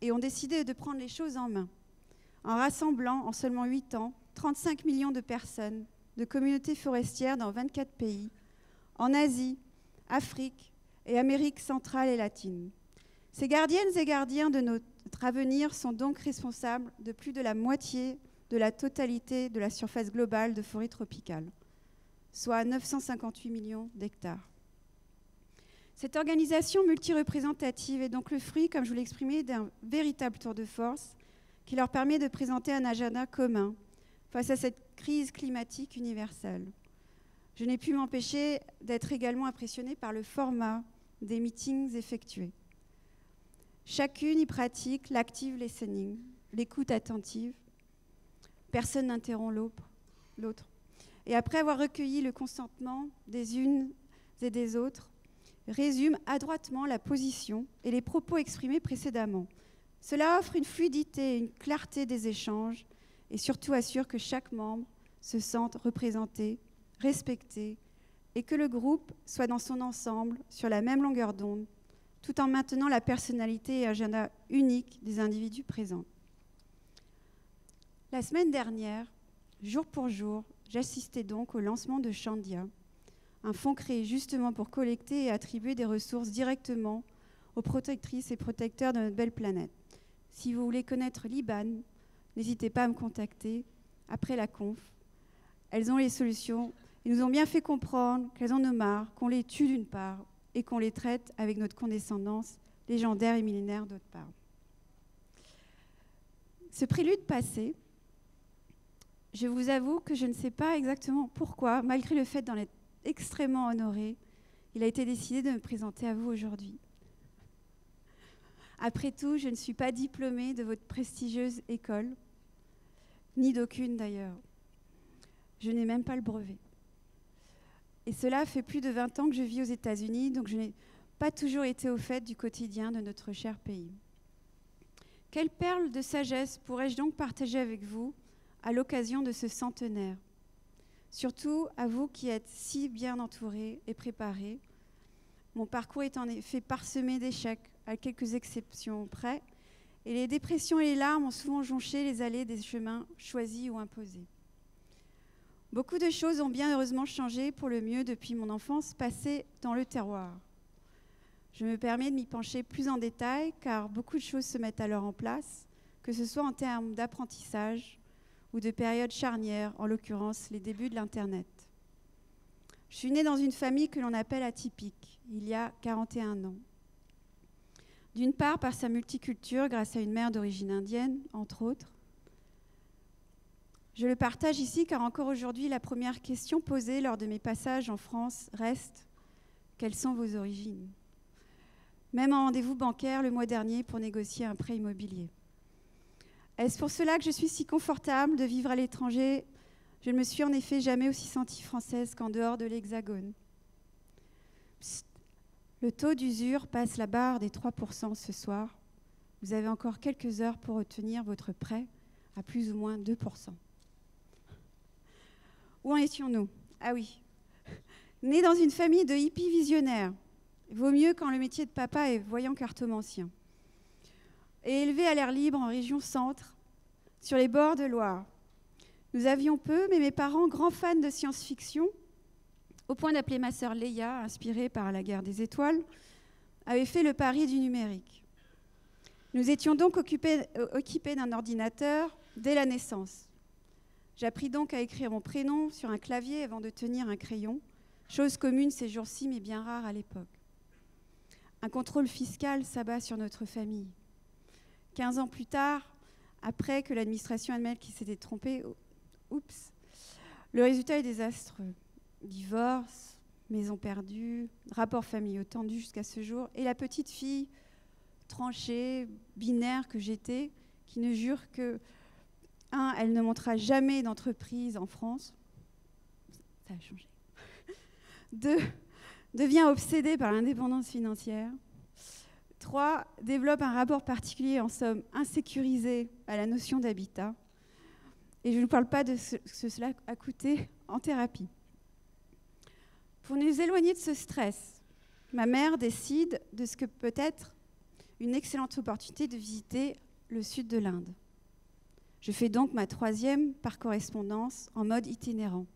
et ont décidé de prendre les choses en main, en rassemblant en seulement 8 ans 35 millions de personnes, de communautés forestières dans 24 pays, en Asie, Afrique et Amérique centrale et latine. Ces gardiennes et gardiens de notre avenir sont donc responsables de plus de la moitié de la totalité de la surface globale de forêt tropicale, soit 958 millions d'hectares. Cette organisation multireprésentative est donc le fruit, comme je vous l'ai exprimé, d'un véritable tour de force qui leur permet de présenter un agenda commun face à cette crise climatique universelle. Je n'ai pu m'empêcher d'être également impressionnée par le format des meetings effectués. Chacune y pratique l'active listening, l'écoute attentive. Personne n'interrompt l'autre. Et après avoir recueilli le consentement des unes et des autres, résume adroitement la position et les propos exprimés précédemment. Cela offre une fluidité, une clarté des échanges et surtout assure que chaque membre se sente représenté, respecté et que le groupe soit dans son ensemble sur la même longueur d'onde, tout en maintenant la personnalité et agenda unique des individus présents. La semaine dernière, jour pour jour, j'assistais donc au lancement de Chandia, un fonds créé justement pour collecter et attribuer des ressources directement aux protectrices et protecteurs de notre belle planète. Si vous voulez connaître l'IBAN, n'hésitez pas à me contacter après la conf. Elles ont les solutions et nous ont bien fait comprendre qu'elles en ont marre, qu'on les tue d'une part et qu'on les traite avec notre condescendance légendaire et millénaire d'autre part. Ce prélude passé, je vous avoue que je ne sais pas exactement pourquoi, malgré le fait d'en être extrêmement honorée, il a été décidé de me présenter à vous aujourd'hui. Après tout, je ne suis pas diplômée de votre prestigieuse école, ni d'aucune d'ailleurs. Je n'ai même pas le brevet. Et cela fait plus de 20 ans que je vis aux États-Unis, donc je n'ai pas toujours été au fait du quotidien de notre cher pays. Quelle perle de sagesse pourrais-je donc partager avec vous à l'occasion de ce centenaire? Surtout à vous qui êtes si bien entourés et préparés. Mon parcours est en effet parsemé d'échecs, à quelques exceptions près, Et les dépressions et les larmes ont souvent jonché les allées des chemins choisis ou imposés. Beaucoup de choses ont bien heureusement changé pour le mieux depuis mon enfance passée dans le terroir. Je me permets de m'y pencher plus en détail car beaucoup de choses se mettent alors en place, que ce soit en termes d'apprentissage ou de périodes charnières, en l'occurrence les débuts de l'Internet. Je suis née dans une famille que l'on appelle atypique, il y a 41 ans. D'une part par sa multiculture grâce à une mère d'origine indienne, entre autres. Je le partage ici car encore aujourd'hui, la première question posée lors de mes passages en France reste « Quelles sont vos origines ?» Même en rendez-vous bancaire le mois dernier pour négocier un prêt immobilier. Est-ce pour cela que je suis si confortable de vivre à l'étranger ? Je ne me suis en effet jamais aussi sentie française qu'en dehors de l'Hexagone. Le taux d'usure passe la barre des 3% ce soir. Vous avez encore quelques heures pour obtenir votre prêt à plus ou moins 2%. Où en étions-nous ? Ah oui. Né dans une famille de hippies visionnaires, vaut mieux quand le métier de papa est voyant cartomancien. Et élevé à l'air libre en région centre, sur les bords de Loire. Nous avions peu, mais mes parents, grands fans de science-fiction, au point d'appeler ma sœur Leia, inspirée par La Guerre des Étoiles, avaient fait le pari du numérique. Nous étions donc équipés d'un ordinateur dès la naissance. J'appris donc à écrire mon prénom sur un clavier avant de tenir un crayon, chose commune ces jours-ci, mais bien rare à l'époque. Un contrôle fiscal s'abat sur notre famille. 15 ans plus tard, après que l'administration admette qu'il s'était trompé, oups, le résultat est désastreux. Divorce, maison perdue, rapports familiaux tendus jusqu'à ce jour, et la petite fille tranchée, binaire que j'étais, qui ne jure que, 1, elle ne montera jamais d'entreprise en France. Ça a changé. 2, devient obsédée par l'indépendance financière. 3, développe un rapport particulier, en somme, insécurisé à la notion d'habitat. Et je ne parle pas de ce que cela a coûté en thérapie. Pour nous éloigner de ce stress, ma mère décide de ce que peut être une excellente opportunité de visiter le sud de l'Inde. Je fais donc ma 3e par correspondance en mode itinérant.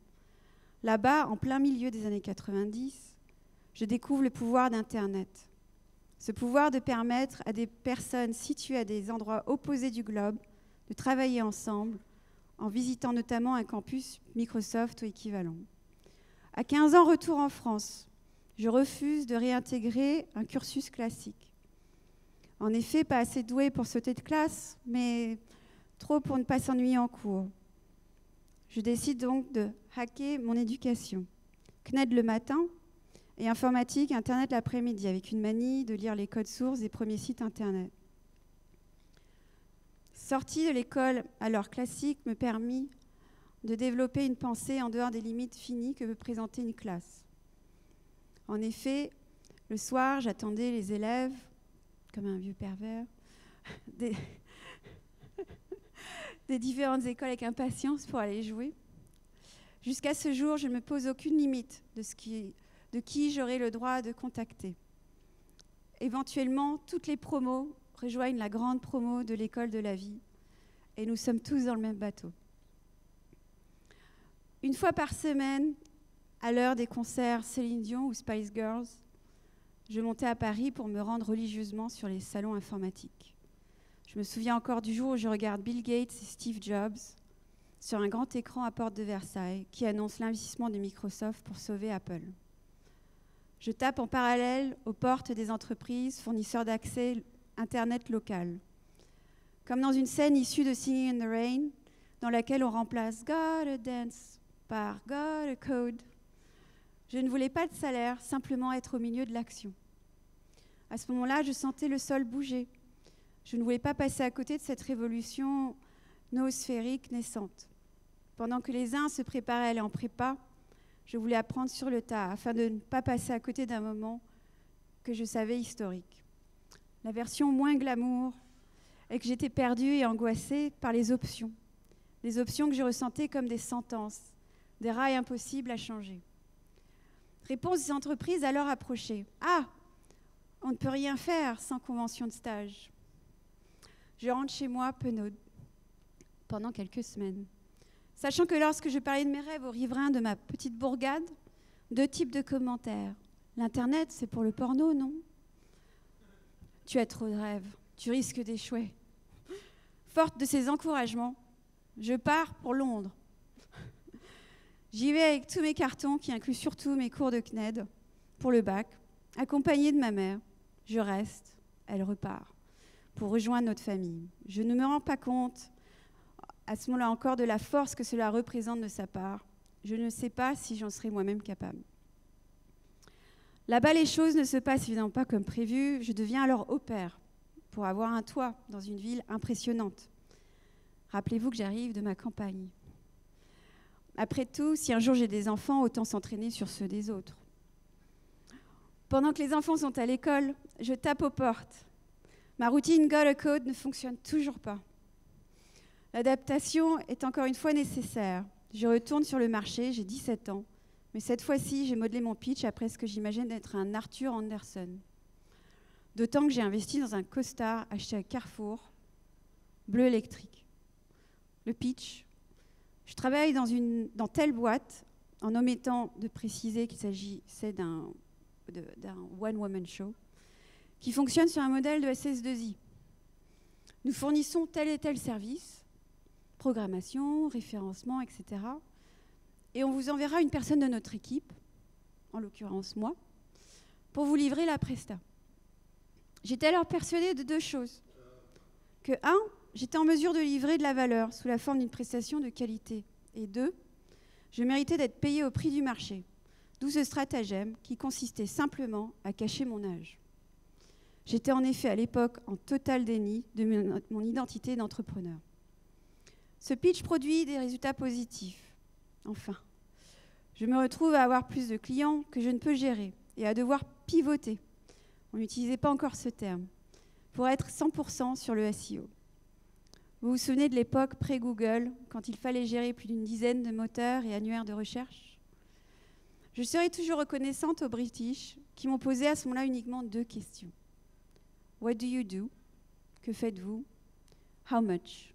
Là-bas, en plein milieu des années 90, je découvre le pouvoir d'Internet. Ce pouvoir de permettre à des personnes situées à des endroits opposés du globe de travailler ensemble en visitant notamment un campus Microsoft ou équivalent. À 15 ans, retour en France. Je refuse de réintégrer un cursus classique. En effet, pas assez doué pour sauter de classe, mais trop pour ne pas s'ennuyer en cours. Je décide donc de hacker mon éducation. CNED le matin et informatique, Internet l'après-midi, avec une manie de lire les codes sources des premiers sites Internet. Sortie de l'école alors classique me permit de développer une pensée en dehors des limites finies que veut présenter une classe. En effet, le soir, j'attendais les élèves, comme un vieux pervers, des différentes écoles avec impatience pour aller jouer. Jusqu'à ce jour, je ne me pose aucune limite de qui j'aurai le droit de contacter. Éventuellement, toutes les promos rejoignent la grande promo de l'école de la vie et nous sommes tous dans le même bateau. Une fois par semaine, à l'heure des concerts Céline Dion ou Spice Girls, je montais à Paris pour me rendre religieusement sur les salons informatiques. Je me souviens encore du jour où je regarde Bill Gates et Steve Jobs sur un grand écran à Porte de Versailles qui annonce l'investissement de Microsoft pour sauver Apple. Je tape en parallèle aux portes des entreprises fournisseurs d'accès Internet local. Comme dans une scène issue de Singing in the Rain, dans laquelle on remplace Gotta Dance par Gotta Code. Je ne voulais pas de salaire, simplement être au milieu de l'action. À ce moment-là, je sentais le sol bouger. Je ne voulais pas passer à côté de cette révolution noosphérique naissante. Pendant que les uns se préparaient à aller en prépa, je voulais apprendre sur le tas afin de ne pas passer à côté d'un moment que je savais historique. La version moins glamour est que j'étais perdue et angoissée par les options. Des options que je ressentais comme des sentences, des rails impossibles à changer. Réponse des entreprises alors approchée. Ah, on ne peut rien faire sans convention de stage. je rentre chez moi penaude pendant quelques semaines. Sachant que lorsque je parlais de mes rêves aux riverains de ma petite bourgade, 2 types de commentaires. L'Internet, c'est pour le porno, non? Tu as trop de rêves, tu risques d'échouer. Forte de ces encouragements, je pars pour Londres. J'y vais avec tous mes cartons, qui incluent surtout mes cours de CNED, pour le bac, accompagnée de ma mère. Je reste, elle repart, pour rejoindre notre famille. Je ne me rends pas compte, à ce moment-là encore, de la force que cela représente de sa part. Je ne sais pas si j'en serai moi-même capable. Là-bas, les choses ne se passent évidemment pas comme prévu. Je deviens alors au pair pour avoir un toit dans une ville impressionnante. Rappelez-vous que j'arrive de ma campagne. Après tout, si un jour j'ai des enfants, autant s'entraîner sur ceux des autres. Pendant que les enfants sont à l'école, je tape aux portes. Ma routine Got a Code ne fonctionne toujours pas. L'adaptation est encore une fois nécessaire. Je retourne sur le marché, j'ai 17 ans, mais cette fois-ci, j'ai modelé mon pitch après ce que j'imagine être un Arthur Anderson. D'autant que j'ai investi dans un costard acheté à Carrefour, bleu électrique. Le pitch: je travaille dans telle boîte, en omettant de préciser qu'il s'agissait d'un one-woman show, qui fonctionne sur un modèle de SS2I. Nous fournissons tel et tel service, programmation, référencement, etc. Et on vous enverra une personne de notre équipe, en l'occurrence moi, pour vous livrer la presta. J'étais alors persuadée de 2 choses. Que 1, j'étais en mesure de livrer de la valeur sous la forme d'une prestation de qualité. Et 2, je méritais d'être payée au prix du marché. D'où ce stratagème qui consistait simplement à cacher mon âge. J'étais en effet à l'époque en total déni de mon identité d'entrepreneur. Ce pitch produit des résultats positifs. Enfin, je me retrouve à avoir plus de clients que je ne peux gérer et à devoir pivoter. On n'utilisait pas encore ce terme, pour être 100% sur le SEO. Vous vous souvenez de l'époque pré-Google, quand il fallait gérer plus d'une dizaine de moteurs et annuaires de recherche? Je serai toujours reconnaissante aux British qui m'ont posé à ce moment-là uniquement 2 questions. What do you do? Que faites-vous? How much?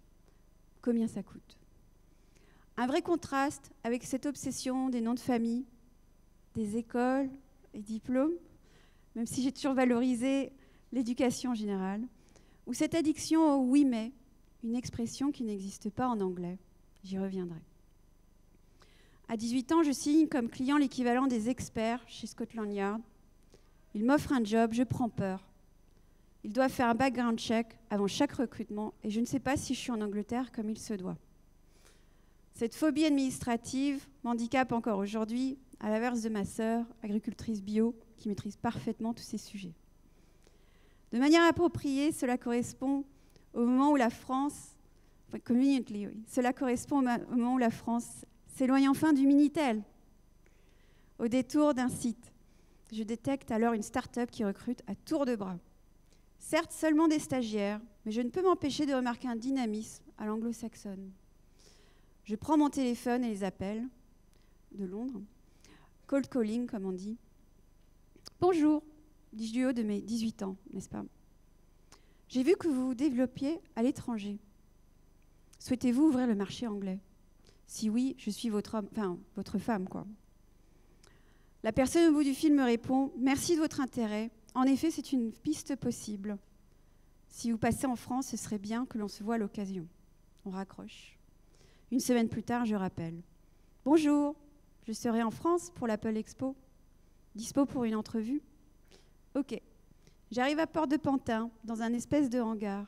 Combien ça coûte? Un vrai contraste avec cette obsession des noms de famille, des écoles et diplômes, même si j'ai toujours valorisé l'éducation générale, ou cette addiction au « oui mais », une expression qui n'existe pas en anglais. J'y reviendrai. À 18 ans, je signe comme client l'équivalent des experts chez Scotland Yard. Ils m'offrent un job, je prends peur. Ils doivent faire un background check avant chaque recrutement et je ne sais pas si je suis en Angleterre comme il se doit. Cette phobie administrative m'handicape encore aujourd'hui, à l'inverse de ma sœur, agricultrice bio, qui maîtrise parfaitement tous ces sujets. De manière appropriée, cela correspond au moment où la France, conveniently, oui, cela correspond au moment où la France s'éloigne enfin du Minitel. Au détour d'un site, je détecte alors une start-up qui recrute à tour de bras. Certes, seulement des stagiaires, mais je ne peux m'empêcher de remarquer un dynamisme à l'anglo-saxonne. Je prends mon téléphone et les appelle de Londres. Cold calling, comme on dit. Bonjour, dis-je du haut de mes 18 ans, n'est-ce pas? J'ai vu que vous vous développiez à l'étranger. Souhaitez-vous ouvrir le marché anglais? Si oui, je suis votre femme, quoi. La personne au bout du fil me répond: merci de votre intérêt. En effet, c'est une piste possible. Si vous passez en France, ce serait bien que l'on se voie à l'occasion. On raccroche. Une semaine plus tard, je rappelle. Bonjour, je serai en France pour l'Apple Expo. Dispo pour une entrevue? Ok. J'arrive à Porte de Pantin, dans un espèce de hangar.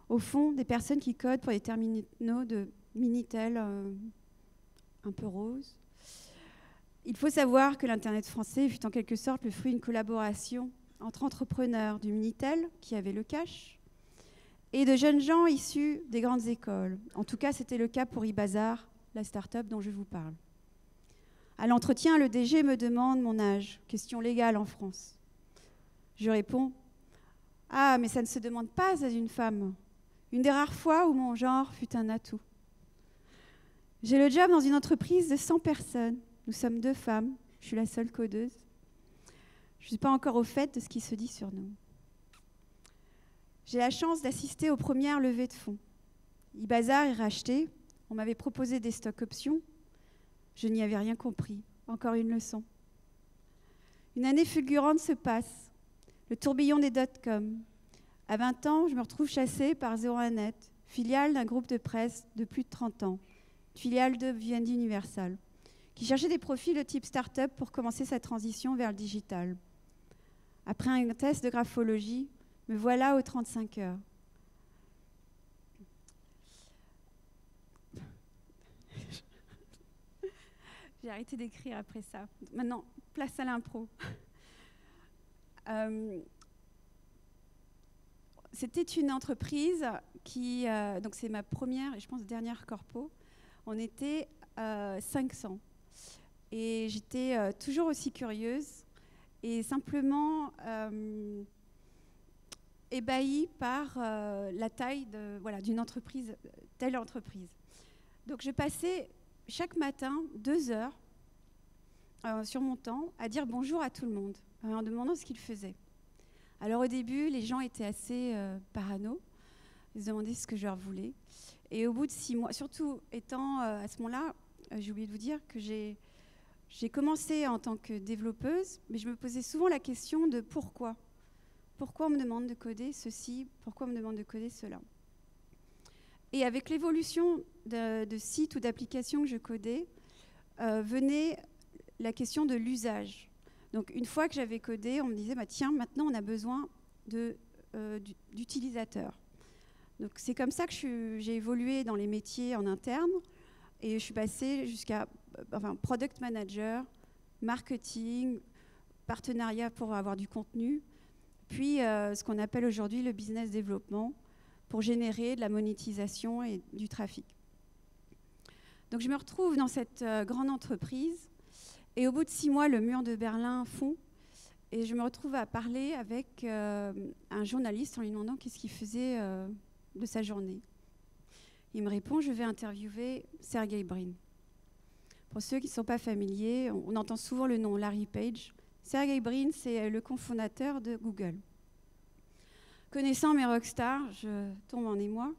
Au fond, des personnes qui codent pour des terminaux de Minitel un peu roses. Il faut savoir que l'Internet français fut en quelque sorte le fruit d'une collaboration entre entrepreneurs du Minitel, qui avaient le cash, et de jeunes gens issus des grandes écoles. En tout cas, c'était le cas pour eBazaar, la start-up dont je vous parle. À l'entretien, le DG me demande mon âge, question légale en France. Je réponds: ah, mais ça ne se demande pas à une femme. Une des rares fois où mon genre fut un atout. J'ai le job dans une entreprise de 100 personnes. Nous sommes 2 femmes, je suis la seule codeuse. Je ne suis pas encore au fait de ce qui se dit sur nous. J'ai la chance d'assister aux premières levées de fonds. eBazaar est racheté. On m'avait proposé des stock options. Je n'y avais rien compris. Encore une leçon. Une année fulgurante se passe. Le tourbillon des dot-com. À 20 ans, je me retrouve chassée par 01net, filiale d'un groupe de presse de plus de 30 ans, filiale de Vivendi Universal, qui cherchait des profils de type start-up pour commencer sa transition vers le digital. Après un test de graphologie, me voilà aux 35 heures. J'ai arrêté d'écrire après ça. Maintenant, place à l'impro. C'était une entreprise qui... donc c'est ma première et je pense dernière corpo. On était 500. Et j'étais toujours aussi curieuse et simplement ébahie par la taille d'une entreprise, telle entreprise. Donc je passais chaque matin 2 heures sur mon temps à dire bonjour à tout le monde, en demandant ce qu'ils faisaient. Alors au début, les gens étaient assez parano, ils se demandaient ce que je leur voulais. Et au bout de 6 mois, surtout étant à ce moment-là, j'ai oublié de vous dire que j'ai commencé en tant que développeuse, mais je me posais souvent la question de pourquoi. Pourquoi on me demande de coder ceci? Pourquoi on me demande de coder cela? Et avec l'évolution de sites ou d'applications que je codais, venait la question de l'usage. Donc une fois que j'avais codé, on me disait bah, tiens, maintenant on a besoin d'utilisateurs. Donc c'est comme ça que j'ai évolué dans les métiers en interne et je suis passée jusqu'à product manager, marketing, partenariat pour avoir du contenu, puis ce qu'on appelle aujourd'hui le business développement pour générer de la monétisation et du trafic. Donc je me retrouve dans cette grande entreprise et au bout de 6 mois, le mur de Berlin fond et je me retrouve à parler avec un journaliste en lui demandant qu'est-ce qu'il faisait de sa journée. Il me répond, je vais interviewer Sergey Brin. Pour ceux qui ne sont pas familiers, on entend souvent le nom Larry Page. Sergey Brin, c'est le cofondateur de Google. Connaissant mes rockstars, je tombe en émoi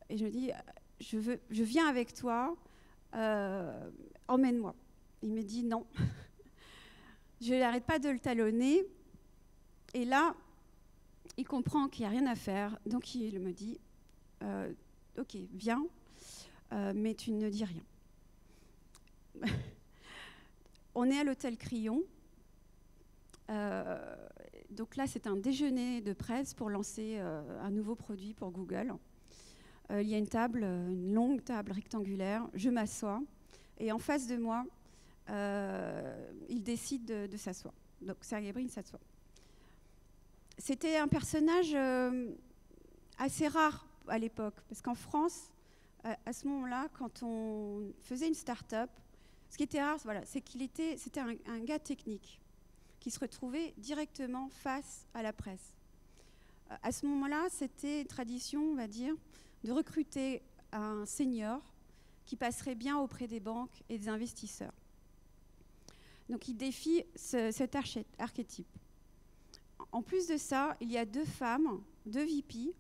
et je me dis, je viens avec toi, emmène-moi. Il me dit non. Je n'arrête pas de le talonner. Et là, il comprend qu'il n'y a rien à faire. Donc il me dit, ok, viens, mais tu ne dis rien. On est à l'hôtel Crillon. Donc là, c'est un déjeuner de presse pour lancer un nouveau produit pour Google. Il y a une table, une longue table rectangulaire. Je m'assois et en face de moi, il décide de s'asseoir. Donc Sergey Brin s'assoit. C'était un personnage assez rare à l'époque, parce qu'en France, à ce moment-là, quand on faisait une start-up, ce qui était rare, voilà, c'était un gars technique qui se retrouvait directement face à la presse. À ce moment-là, c'était une tradition, on va dire, de recruter un senior qui passerait bien auprès des banques et des investisseurs. Donc il défie cet archétype. En plus de ça, il y a 2 femmes, 2 VP,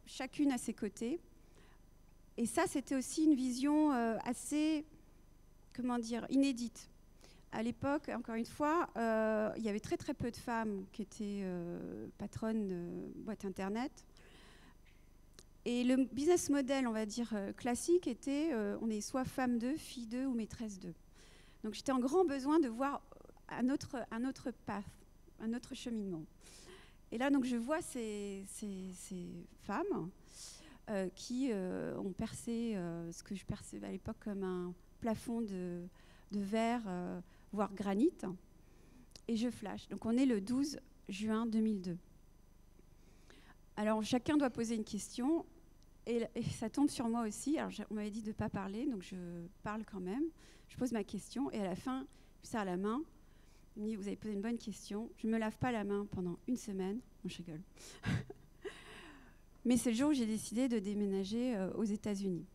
chacune à ses côtés. Et ça, c'était aussi une vision assez, inédite. À l'époque, encore une fois, il y avait très très peu de femmes qui étaient patronnes de boîtes Internet. Et le business model, on va dire, classique était on est soit femme 2, fille 2 ou maîtresse 2. Donc j'étais en grand besoin de voir un autre path, un autre cheminement. Et là, donc, je vois ces femmes qui ont percé ce que je percevais à l'époque comme un plafond de verre, voire granit. Et je flash. Donc on est le 12 juin 2002. Alors chacun doit poser une question. Et ça tombe sur moi aussi. Alors on m'avait dit de ne pas parler, donc je parle quand même. Je pose ma question et à la fin, je serre la main. Il me dit, vous avez posé une bonne question. Je ne me lave pas la main pendant 1 semaine. Bon, je rigole. Mais c'est le jour où j'ai décidé de déménager aux États-Unis.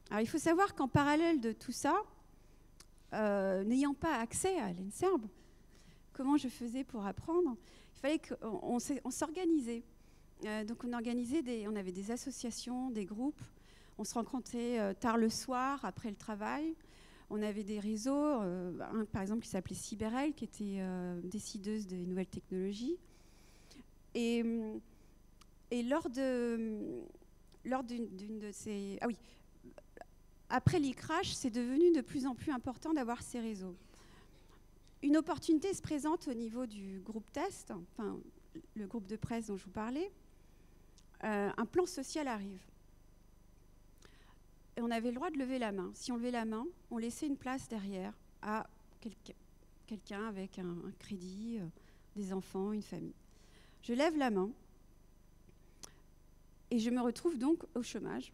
Alors il faut savoir qu'en parallèle de tout ça, n'ayant pas accès à l'ENSERB, comment je faisais pour apprendre? Il fallait qu'on s'organisait. Donc on organisait on avait des associations, des groupes. On se rencontrait tard le soir, après le travail. On avait des réseaux, un par exemple qui s'appelait Cyberel, qui était décideuse des nouvelles technologies. Et lors d'une de ces... Ah oui, après l'e-crash, c'est devenu de plus en plus important d'avoir ces réseaux. Une opportunité se présente au niveau du groupe test, enfin le groupe de presse dont je vous parlais. Un plan social arrive. Et on avait le droit de lever la main. Si on levait la main, on laissait une place derrière à quelqu'un avec un crédit, des enfants, une famille. Je lève la main et je me retrouve donc au chômage.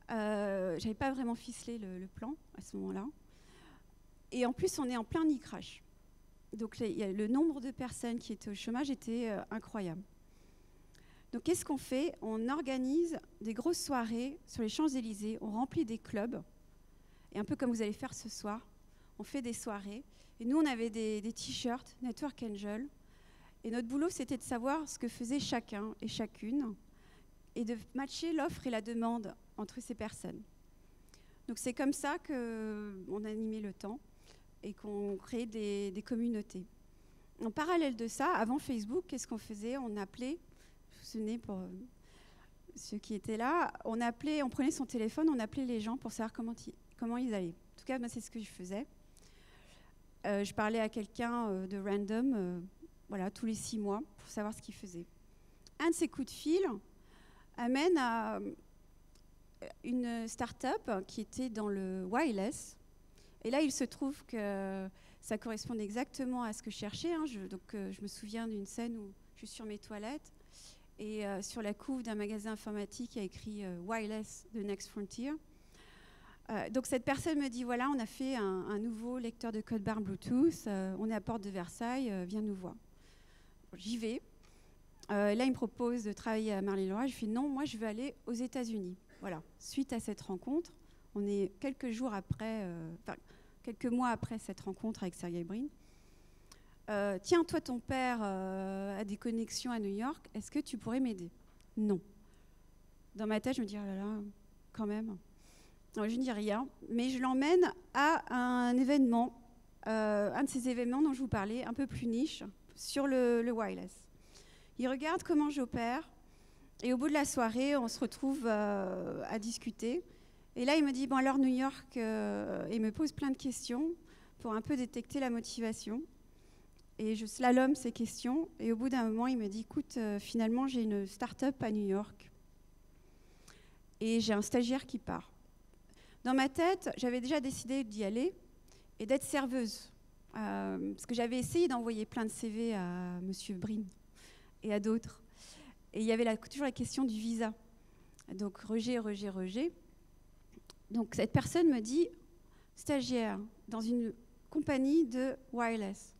J'avais pas vraiment ficelé le plan à ce moment-là. Et en plus, on est en plein e-crash. Donc le nombre de personnes qui étaient au chômage était incroyable. Donc qu'est-ce qu'on fait? On organise des grosses soirées sur les Champs-Élysées, on remplit des clubs, et un peu comme vous allez faire ce soir, on fait des soirées. Et nous, on avait des t-shirts Network Angel, et notre boulot, c'était de savoir ce que faisait chacun et chacune, et de matcher l'offre et la demande entre ces personnes. Donc c'est comme ça qu'on animait le temps, et qu'on créait des communautés. En parallèle de ça, avant Facebook, qu'est-ce qu'on faisait? On appelait... Vous vous souvenez, pour ceux qui étaient là, on prenait son téléphone, on appelait les gens pour savoir comment ils allaient. En tout cas, moi, c'est ce que je faisais. Je parlais à quelqu'un de random, voilà, tous les 6 mois, pour savoir ce qu'il faisait. Un de ces coups de fil amène à une start-up qui était dans le wireless. Et là, il se trouve que ça correspondait exactement à ce que je cherchais. Hein. Je me souviens d'une scène où je suis sur mes toilettes. Et sur la couve d'un magasin informatique, il y a écrit Wireless, The Next Frontier. Donc cette personne me dit, voilà, on a fait un nouveau lecteur de code barre Bluetooth, on est à Porte de Versailles, viens nous voir. Bon, j'y vais. Là, il me propose de travailler à Marly-le-Roi. Je fais non, moi je veux aller aux États-Unis. Voilà. Suite à cette rencontre, on est quelques mois après cette rencontre avec Sergey Brin. Tiens, toi, ton père a des connexions à New York, est-ce que tu pourrais m'aider? Non. Dans ma tête, je me dis, oh là là, quand même. Alors, je ne dis rien, mais je l'emmène à un événement, un de ces événements dont je vous parlais, un peu plus niche, sur le wireless. Il regarde comment j'opère, et au bout de la soirée, on se retrouve à discuter. Et là, il me dit, bon alors New York, il me pose plein de questions pour un peu détecter la motivation. Et je slalome ces questions. Et au bout d'un moment, il me dit, écoute, finalement, j'ai une start-up à New York. Et j'ai un stagiaire qui part. Dans ma tête, j'avais déjà décidé d'y aller et d'être serveuse. Parce que j'avais essayé d'envoyer plein de CV à M. Brin et à d'autres. Et il y avait toujours la question du visa. Donc, rejet. Donc, cette personne me dit, stagiaire dans une compagnie de wireless.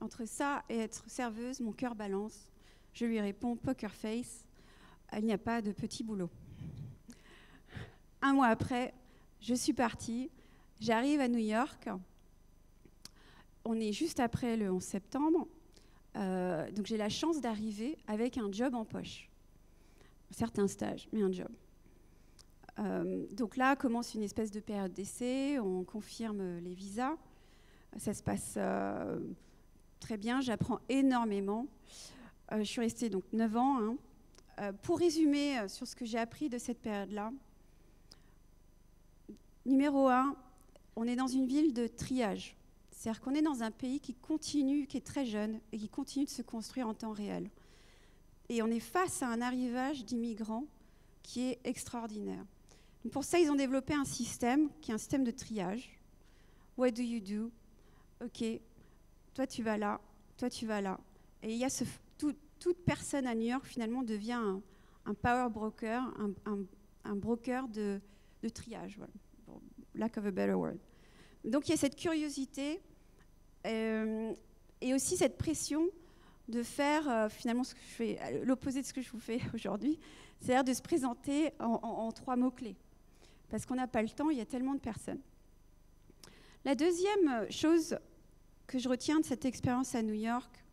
Entre ça et être serveuse, mon cœur balance. Je lui réponds, poker face, il n'y a pas de petit boulot. 1 mois après, je suis partie, j'arrive à New York. On est juste après le 11 septembre, donc j'ai la chance d'arriver avec un job en poche. Un certain stage, mais un job. Donc là commence une espèce de période d'essai, on confirme les visas. Ça se passe... très bien, j'apprends énormément. Je suis restée donc 9 ans. Hein. Pour résumer sur ce que j'ai appris de cette période-là, numéro 1, on est dans une ville de triage. C'est-à-dire qu'on est dans un pays qui est très jeune et qui continue de se construire en temps réel. Et on est face à un arrivage d'immigrants qui est extraordinaire. Donc pour ça, ils ont développé un système qui est un système de triage. What do you do? OK. Toi, tu vas là, toi, tu vas là. Et il y a toute personne à New York, finalement, devient un power broker, un broker de triage. Voilà. Lack of a better word. Donc, il y a cette curiosité et aussi cette pression de faire, finalement, ce que je fais, l'opposé de ce que je vous fais aujourd'hui, c'est-à-dire de se présenter en 3 mots-clés. Parce qu'on n'a pas le temps, il y a tellement de personnes. La deuxième chose que je retiens de cette expérience à New York,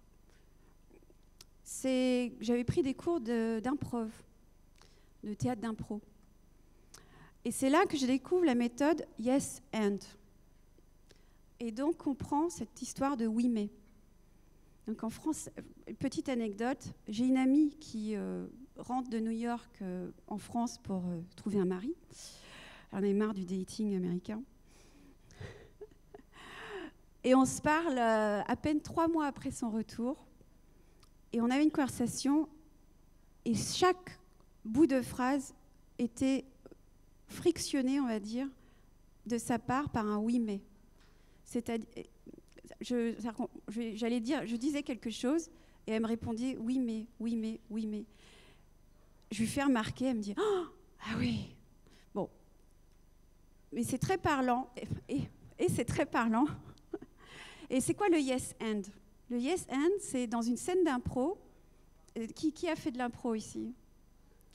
j'avais pris des cours d'improv, de théâtre d'impro. Et c'est là que je découvre la méthode Yes and. Et donc, on prend cette histoire de oui mais. Donc en France, petite anecdote, j'ai une amie qui rentre de New York en France pour trouver un mari. Elle en a marre du dating américain. Et on se parle à peine 3 mois après son retour. Et on avait une conversation et chaque bout de phrase était frictionné, on va dire, de sa part par un oui mais. C'est-à-dire, j'allais dire, je disais quelque chose et elle me répondait oui mais, oui mais, oui mais. Je lui fais remarquer, elle me dit oh, ah oui. Bon, mais c'est très parlant et c'est très parlant. Et c'est quoi le yes and? Le yes and, c'est dans une scène d'impro. Qui a fait de l'impro ici?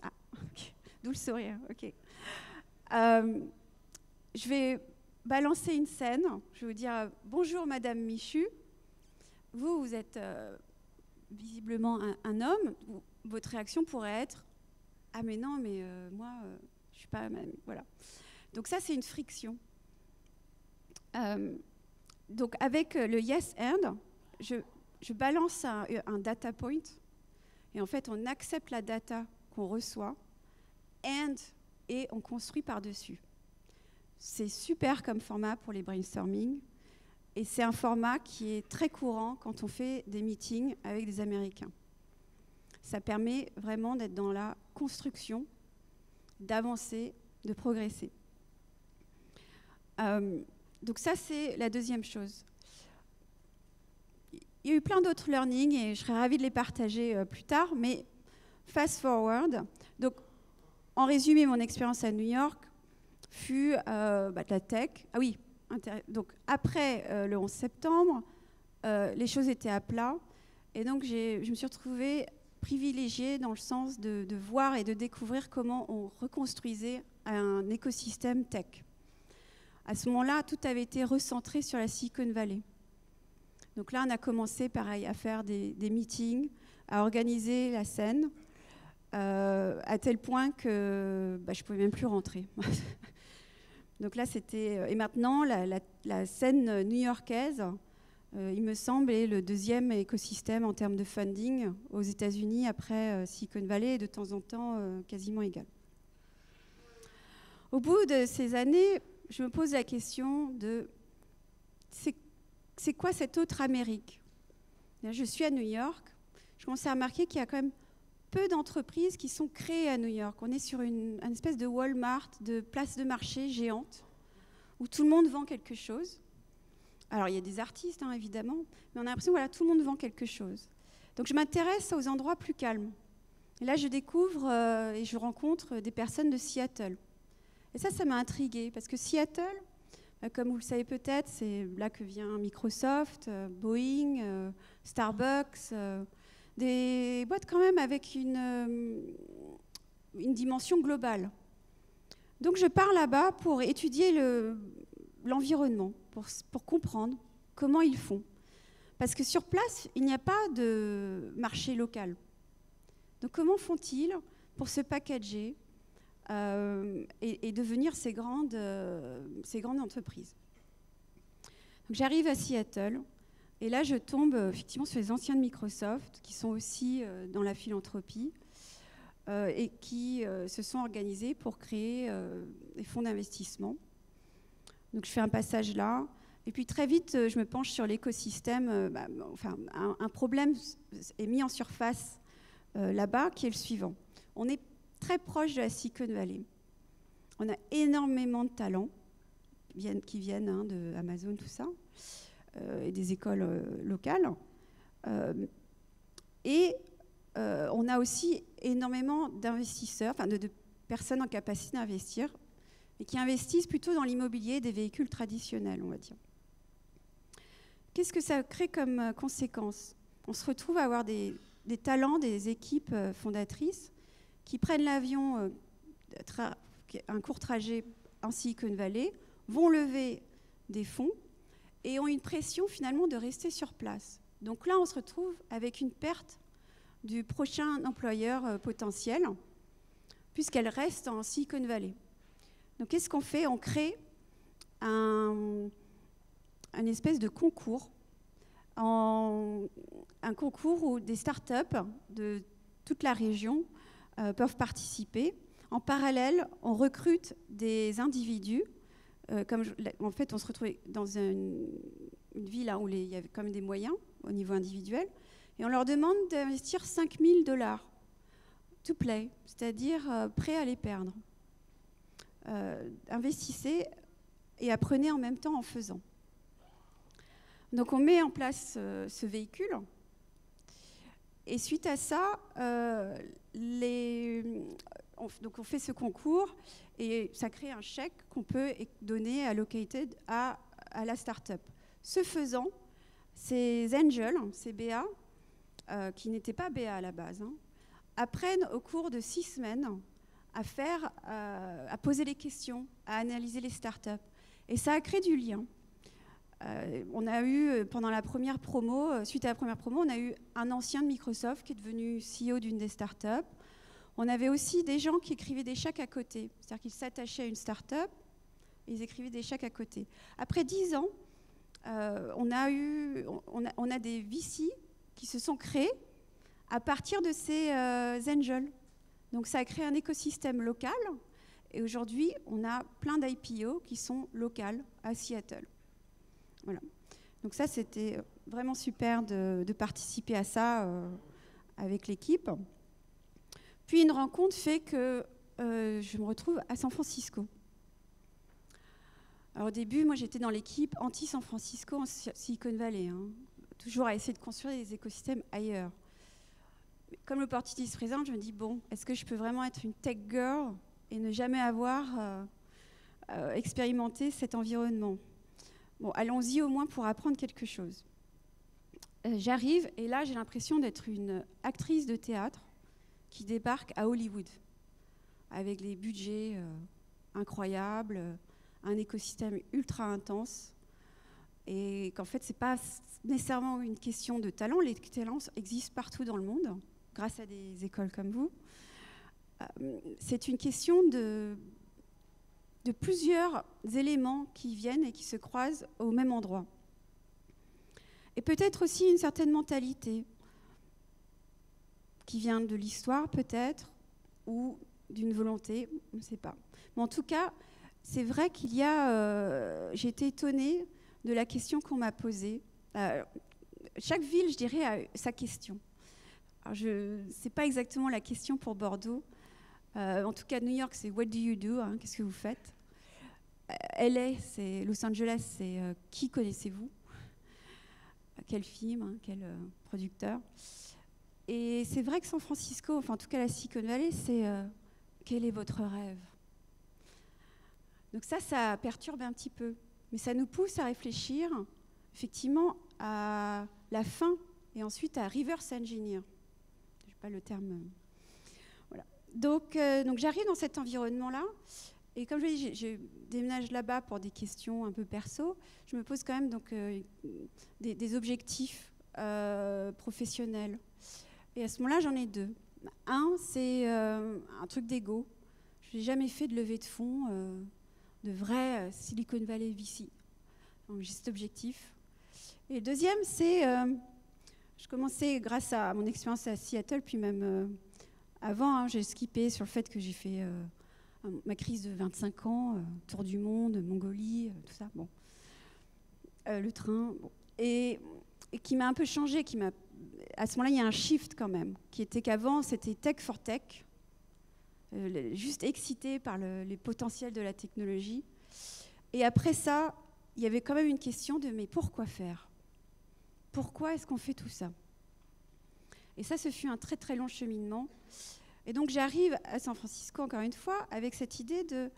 Ah, okay. D'où le sourire, ok. Je vais balancer une scène. Je vais vous dire bonjour Madame Michu. Vous êtes visiblement un homme. Votre réaction pourrait être ah mais non, mais moi, je suis pas... Voilà. Donc ça, c'est une friction. Donc avec le yes and, je balance un data point et en fait on accepte la data qu'on reçoit et on construit par-dessus. C'est super comme format pour les brainstorming et c'est un format qui est très courant quand on fait des meetings avec des Américains. Ça permet vraiment d'être dans la construction, d'avancer, de progresser. Donc ça, c'est la deuxième chose. Il y a eu plein d'autres learnings et je serais ravie de les partager plus tard, mais fast forward. Donc, en résumé, mon expérience à New York fut de la tech. Ah oui, donc après le 11 septembre, les choses étaient à plat et donc je me suis retrouvée privilégiée dans le sens de voir et de découvrir comment on reconstruisait un écosystème tech. À ce moment-là, tout avait été recentré sur la Silicon Valley. Donc là, on a commencé, pareil, à faire des meetings, à organiser la scène, à tel point que je ne pouvais même plus rentrer. Donc là, c'était... Et maintenant, la scène new-yorkaise, il me semble, est le deuxième écosystème en termes de funding aux États-Unis après Silicon Valley, et de temps en temps quasiment égal. Au bout de ces années, je me pose la question de c'est quoi cette autre Amérique? Je suis à New York, je commence à remarquer qu'il y a quand même peu d'entreprises qui sont créées à New York. On est sur une espèce de Walmart, de place de marché géante, où tout le monde vend quelque chose. Alors il y a des artistes, hein, évidemment, mais on a l'impression que voilà, tout le monde vend quelque chose. Donc je m'intéresse aux endroits plus calmes. Et là je découvre et je rencontre des personnes de Seattle. Et ça m'a intriguée, parce que Seattle, comme vous le savez peut-être, c'est là que vient Microsoft, Boeing, Starbucks, des boîtes quand même avec une dimension globale. Donc je pars là-bas pour étudier l'environnement, pour comprendre comment ils font. Parce que sur place, il n'y a pas de marché local. Donc comment font-ils pour se packager et devenir ces grandes entreprises. Donc, j'arrive à Seattle et là je tombe effectivement sur les anciens de Microsoft qui sont aussi dans la philanthropie et qui se sont organisés pour créer des fonds d'investissement. Donc je fais un passage là et puis très vite je me penche sur l'écosystème. Un problème est mis en surface là-bas qui est le suivant. On est très proche de la Silicon Valley. On a énormément de talents qui viennent de Amazon, tout ça, et des écoles locales. On a aussi énormément d'investisseurs, de personnes en capacité d'investir, mais qui investissent plutôt dans l'immobilier des véhicules traditionnels, on va dire. Qu'est-ce que ça crée comme conséquence? On se retrouve à avoir des talents, des équipes fondatrices qui prennent l'avion, un court trajet en Silicon Valley, vont lever des fonds et ont une pression finalement de rester sur place. Donc là, on se retrouve avec une perte du prochain employeur potentiel, puisqu'elle reste en Silicon Valley. Donc qu'est-ce qu'on fait? On crée un espèce de concours, un concours où des startups de toute la région peuvent participer. En parallèle, on recrute des individus. En fait, on se retrouvait dans une ville où il y avait quand même des moyens au niveau individuel. Et on leur demande d'investir $5 000 to play, c'est-à-dire prêt à les perdre. Investissez et apprenez en même temps en faisant. Donc on met en place ce véhicule. Et suite à ça, donc on fait ce concours et ça crée un chèque qu'on peut donner allocated à la start-up. Ce faisant, ces angels, ces BA, qui n'étaient pas BA à la base, apprennent au cours de 6 semaines à poser les questions, à analyser les start-up. Et ça a créé du lien. On a eu, pendant la première promo, suite à la première promo, on a eu un ancien de Microsoft qui est devenu CEO d'une des startups. On avait aussi des gens qui écrivaient des chèques à côté. C'est-à-dire qu'ils s'attachaient à une startup et ils écrivaient des chèques à côté. Après 10 ans, on a des VC qui se sont créés à partir de ces angels. Donc ça a créé un écosystème local. Et aujourd'hui, on a plein d'IPO qui sont locales à Seattle. Voilà. Donc ça, c'était vraiment super de participer à ça avec l'équipe. Puis une rencontre fait que je me retrouve à San Francisco. Alors au début, moi j'étais dans l'équipe anti-San Francisco en Silicon Valley, toujours à essayer de construire des écosystèmes ailleurs. Comme l'opportunité se présente, je me dis, bon, est-ce que je peux vraiment être une tech girl et ne jamais avoir expérimenté cet environnement? Bon, allons-y au moins pour apprendre quelque chose. J'arrive et là, j'ai l'impression d'être une actrice de théâtre qui débarque à Hollywood avec les budgets incroyables, un écosystème ultra intense et qu'en fait, ce n'est pas nécessairement une question de talent. Les talents existent partout dans le monde grâce à des écoles comme vous. C'est une question de plusieurs éléments qui viennent et qui se croisent au même endroit. Et peut-être aussi une certaine mentalité qui vient de l'histoire peut-être, ou d'une volonté, on ne sait pas. Mais en tout cas, c'est vrai qu'il y a... j'ai été étonnée de la question qu'on m'a posée. Chaque ville, je dirais, a sa question. Ce n'est pas exactement la question pour Bordeaux. En tout cas, New York, c'est « What do you do » qu'est-ce que vous faites? LA, c'est Los Angeles, c'est qui connaissez-vous? Quel film, quel producteur? Et c'est vrai que San Francisco, enfin en tout cas la Silicon Valley, c'est quel est votre rêve? Donc ça perturbe un petit peu. Mais ça nous pousse à réfléchir effectivement à la fin et ensuite à reverse engineer. Je n'ai pas le terme. Voilà. Donc j'arrive dans cet environnement-là. Et comme je l'ai dit, je déménage là-bas pour des questions un peu perso. Je me pose quand même donc, des objectifs professionnels. Et à ce moment-là, j'en ai 2. Un, c'est un truc d'ego. Je n'ai jamais fait de levée de fonds, de vrai Silicon Valley VC. Donc j'ai cet objectif. Et le deuxième, c'est... je commençais, grâce à mon expérience à Seattle, puis même avant, j'ai skippé sur le fait que j'ai fait... ma crise de 25 ans, tour du monde, Mongolie, tout ça, bon. Le train, bon. Et qui m'a un peu changé, à ce moment-là, il y a un shift quand même, qui était qu'avant, c'était tech for tech, juste excité par les potentiels de la technologie. Et après ça, il y avait quand même une question de, mais pourquoi faire? Pourquoi est-ce qu'on fait tout ça? Et ça, ce fut un très très long cheminement. Et donc j'arrive à San Francisco, encore une fois, avec cette idée de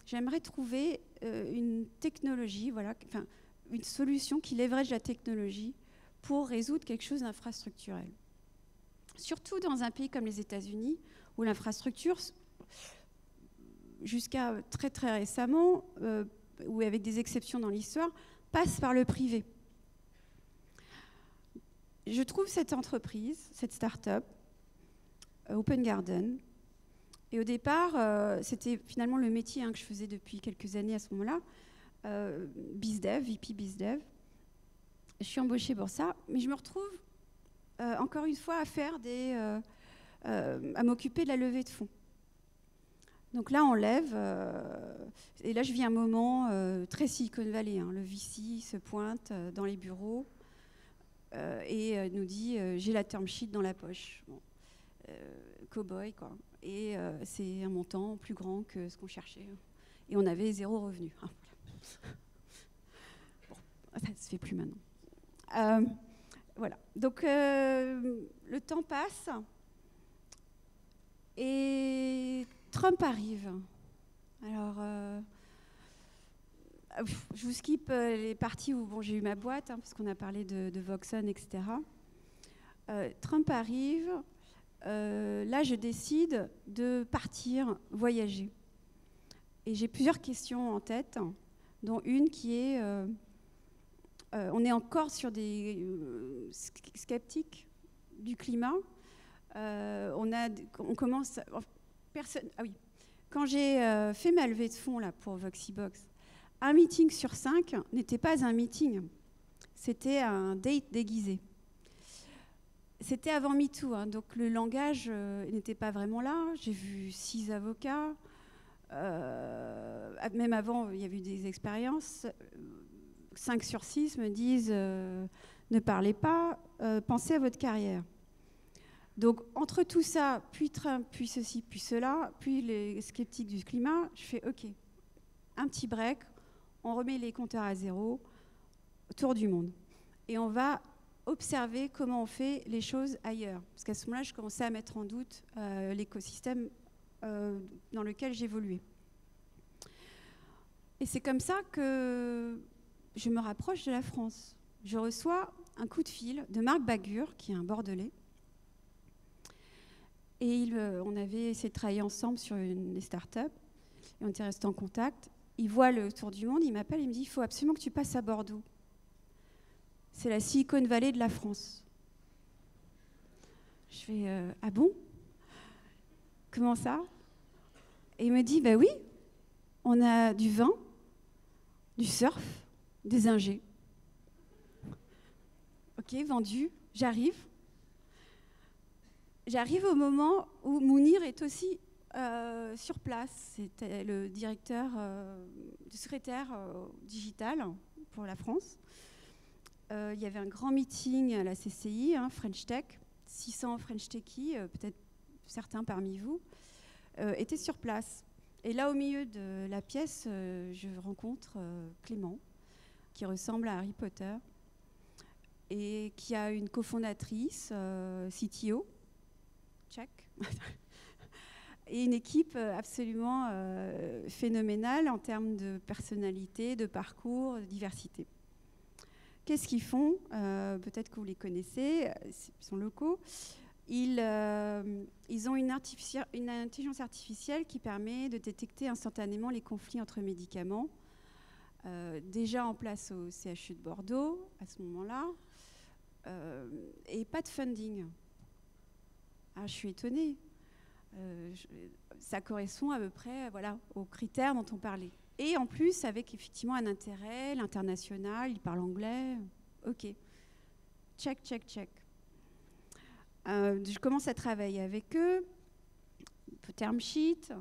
j'aimerais trouver une technologie, voilà, enfin, une solution qui leverage la technologie pour résoudre quelque chose d'infrastructurel. Surtout dans un pays comme les États-Unis, où l'infrastructure, jusqu'à très très récemment, ou avec des exceptions dans l'histoire, passe par le privé. je trouve cette entreprise, cette start-up, Open Garden. Et au départ, c'était finalement le métier que je faisais depuis quelques années à ce moment-là, BizDev, VP BizDev. Je suis embauchée pour ça, mais je me retrouve encore une fois à faire à m'occuper de la levée de fonds. Donc là, on lève, et là, je vis un moment très Silicon Valley. Le VC se pointe dans les bureaux et nous dit j'ai la term sheet dans la poche. Bon. Cowboy, quoi. Et c'est un montant plus grand que ce qu'on cherchait. Et on avait 0 revenu. Voilà. Bon, ça ne se fait plus maintenant. Voilà. Donc, le temps passe. Et Trump arrive. Alors, je vous skip les parties où j'ai eu ma boîte, parce qu'on a parlé de Voxon, etc. Trump arrive. Là, je décide de partir voyager. Et j'ai plusieurs questions en tête, dont une qui est on est encore sur des sceptiques du climat. On commence. Ah oui. Quand j'ai fait ma levée de fonds là, pour Voxybox, un meeting sur 5 n'était pas un meeting, c'était un date déguisé. C'était avant MeToo, donc le langage n'était pas vraiment là. J'ai vu 6 avocats. Même avant, il y a eu des expériences. 5 sur 6 me disent ne parlez pas, pensez à votre carrière. Donc, entre tout ça, puis Trump, puis ceci, puis cela, puis les sceptiques du climat, je fais OK, un petit break, on remet les compteurs à zéro, tour du monde. Et on va observer comment on fait les choses ailleurs. Parce qu'à ce moment-là, je commençais à mettre en doute l'écosystème dans lequel j'évoluais. Et c'est comme ça que je me rapproche de la France. Je reçois un coup de fil de Marc Bagur, qui est un Bordelais. Et on avait essayé de travailler ensemble sur des startups. Et on était restés en contact. Il voit le tour du monde, il m'appelle, il me dit « Il faut absolument que tu passes à Bordeaux. C'est la Silicon Valley de la France. » Je fais « Ah bon? Comment ça ?» Et il me dit « Bah oui, on a du vin, du surf, des ingés. » Ok, vendu, j'arrive. J'arrive au moment où Mounir est aussi sur place. C'était le directeur, le secrétaire digital pour la France. Il y avait un grand meeting à la CCI, French Tech, 600 French Techies, peut-être certains parmi vous, étaient sur place. Et là, au milieu de la pièce, je rencontre Clément, qui ressemble à Harry Potter, et qui a une cofondatrice, CTO, check, et une équipe absolument phénoménale en termes de personnalité, de parcours, de diversité. Qu'est-ce qu'ils font? Peut-être que vous les connaissez, ils sont locaux. Ils ont une intelligence artificielle qui permet de détecter instantanément les conflits entre médicaments. Déjà en place au CHU de Bordeaux, à ce moment-là, et pas de funding. Ah, je suis étonnée. Ça correspond à peu près aux critères dont on parlait. Et en plus, avec effectivement un intérêt, l'international, ils parlent anglais. OK. Check, check, check. Je commence à travailler avec eux, term sheet.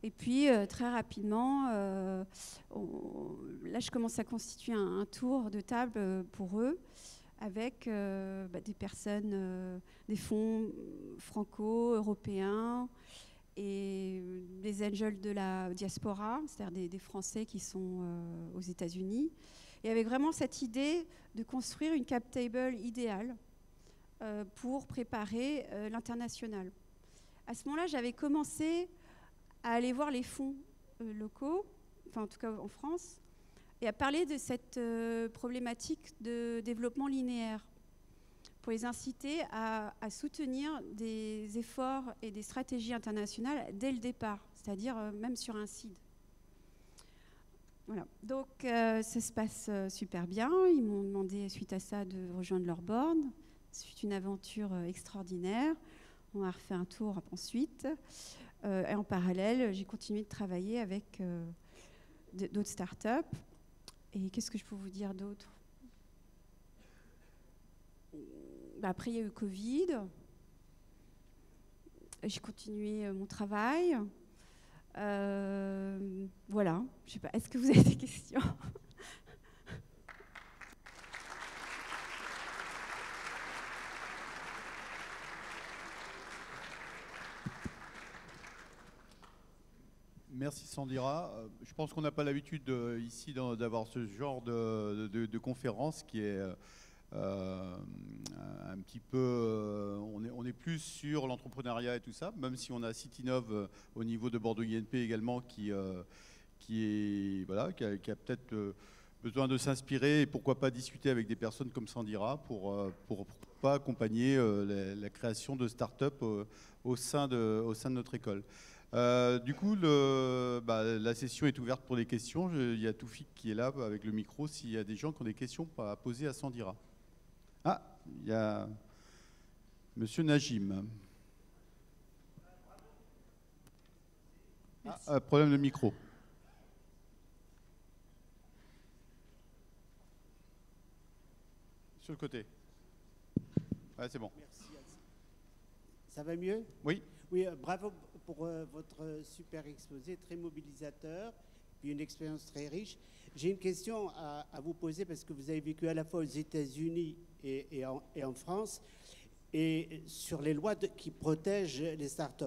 Et puis, très rapidement, là, je commence à constituer un tour de table pour eux, avec des personnes, des fonds franco-européens et des angels de la diaspora, c'est-à-dire des Français qui sont aux États-Unis, et avec vraiment cette idée de construire une cap table idéale pour préparer l'international. À ce moment-là, j'avais commencé à aller voir les fonds locaux, enfin en tout cas en France, et à parler de cette problématique de développement linéaire, pour les inciter à soutenir des efforts et des stratégies internationales dès le départ, c'est-à-dire même sur un seed. Voilà. Donc ça se passe super bien. Ils m'ont demandé suite à ça de rejoindre leur board. Ce fut une aventure extraordinaire. On a refait un tour ensuite. Et en parallèle, j'ai continué de travailler avec d'autres startups. Et qu'est-ce que je peux vous dire d'autre? Après, il y a eu Covid. J'ai continué mon travail. Voilà. Je sais pas. Est-ce que vous avez des questions? Merci Sandira. Je pense qu'on n'a pas l'habitude ici d'avoir ce genre de conférence qui est un petit peu... on est plus sur l'entrepreneuriat et tout ça, même si on a Citinov au niveau de Bordeaux INP également qui a peut-être besoin de s'inspirer et pourquoi pas discuter avec des personnes comme Sandira pour pas accompagner la création de start-up au sein de notre école. Du coup, la session est ouverte pour les questions. Il y a Toufik qui est là avec le micro s'il y a des gens qui ont des questions à poser à Sandira. Ah, il y a Monsieur Najim. Problème de micro. Sur le côté. Ouais, c'est bon. Merci. Ça va mieux? Oui. Oui, bravo pour votre super exposé, très mobilisateur, puis une expérience très riche. J'ai une question à vous poser parce que vous avez vécu à la fois aux États-Unis et en France, et sur les lois qui protègent les startups.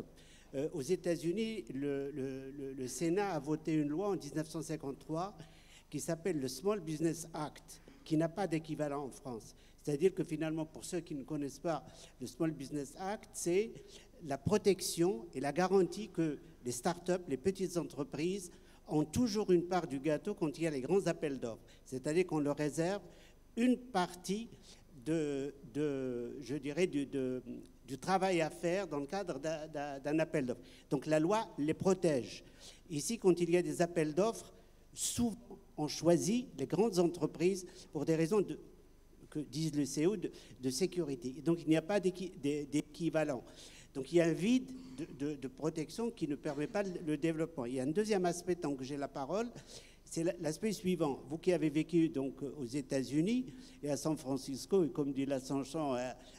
Aux États-Unis, le Sénat a voté une loi en 1953 qui s'appelle le Small Business Act, qui n'a pas d'équivalent en France. C'est-à-dire que finalement, pour ceux qui ne connaissent pas le Small Business Act, c'est la protection et la garantie que les startups, les petites entreprises, ont toujours une part du gâteau quand il y a les grands appels d'offres. C'est-à-dire qu'on leur réserve une partie du travail à faire dans le cadre d'un appel d'offres. Donc la loi les protège. Ici, quand il y a des appels d'offres, souvent on choisit les grandes entreprises pour des raisons que disent le CO de sécurité. Et donc il n'y a pas d'équivalent. Donc il y a un vide de protection qui ne permet pas le développement. Il y a un deuxième aspect, tant que j'ai la parole, c'est l'aspect suivant. Vous qui avez vécu donc aux États-Unis et à San Francisco, et comme dit la chanson,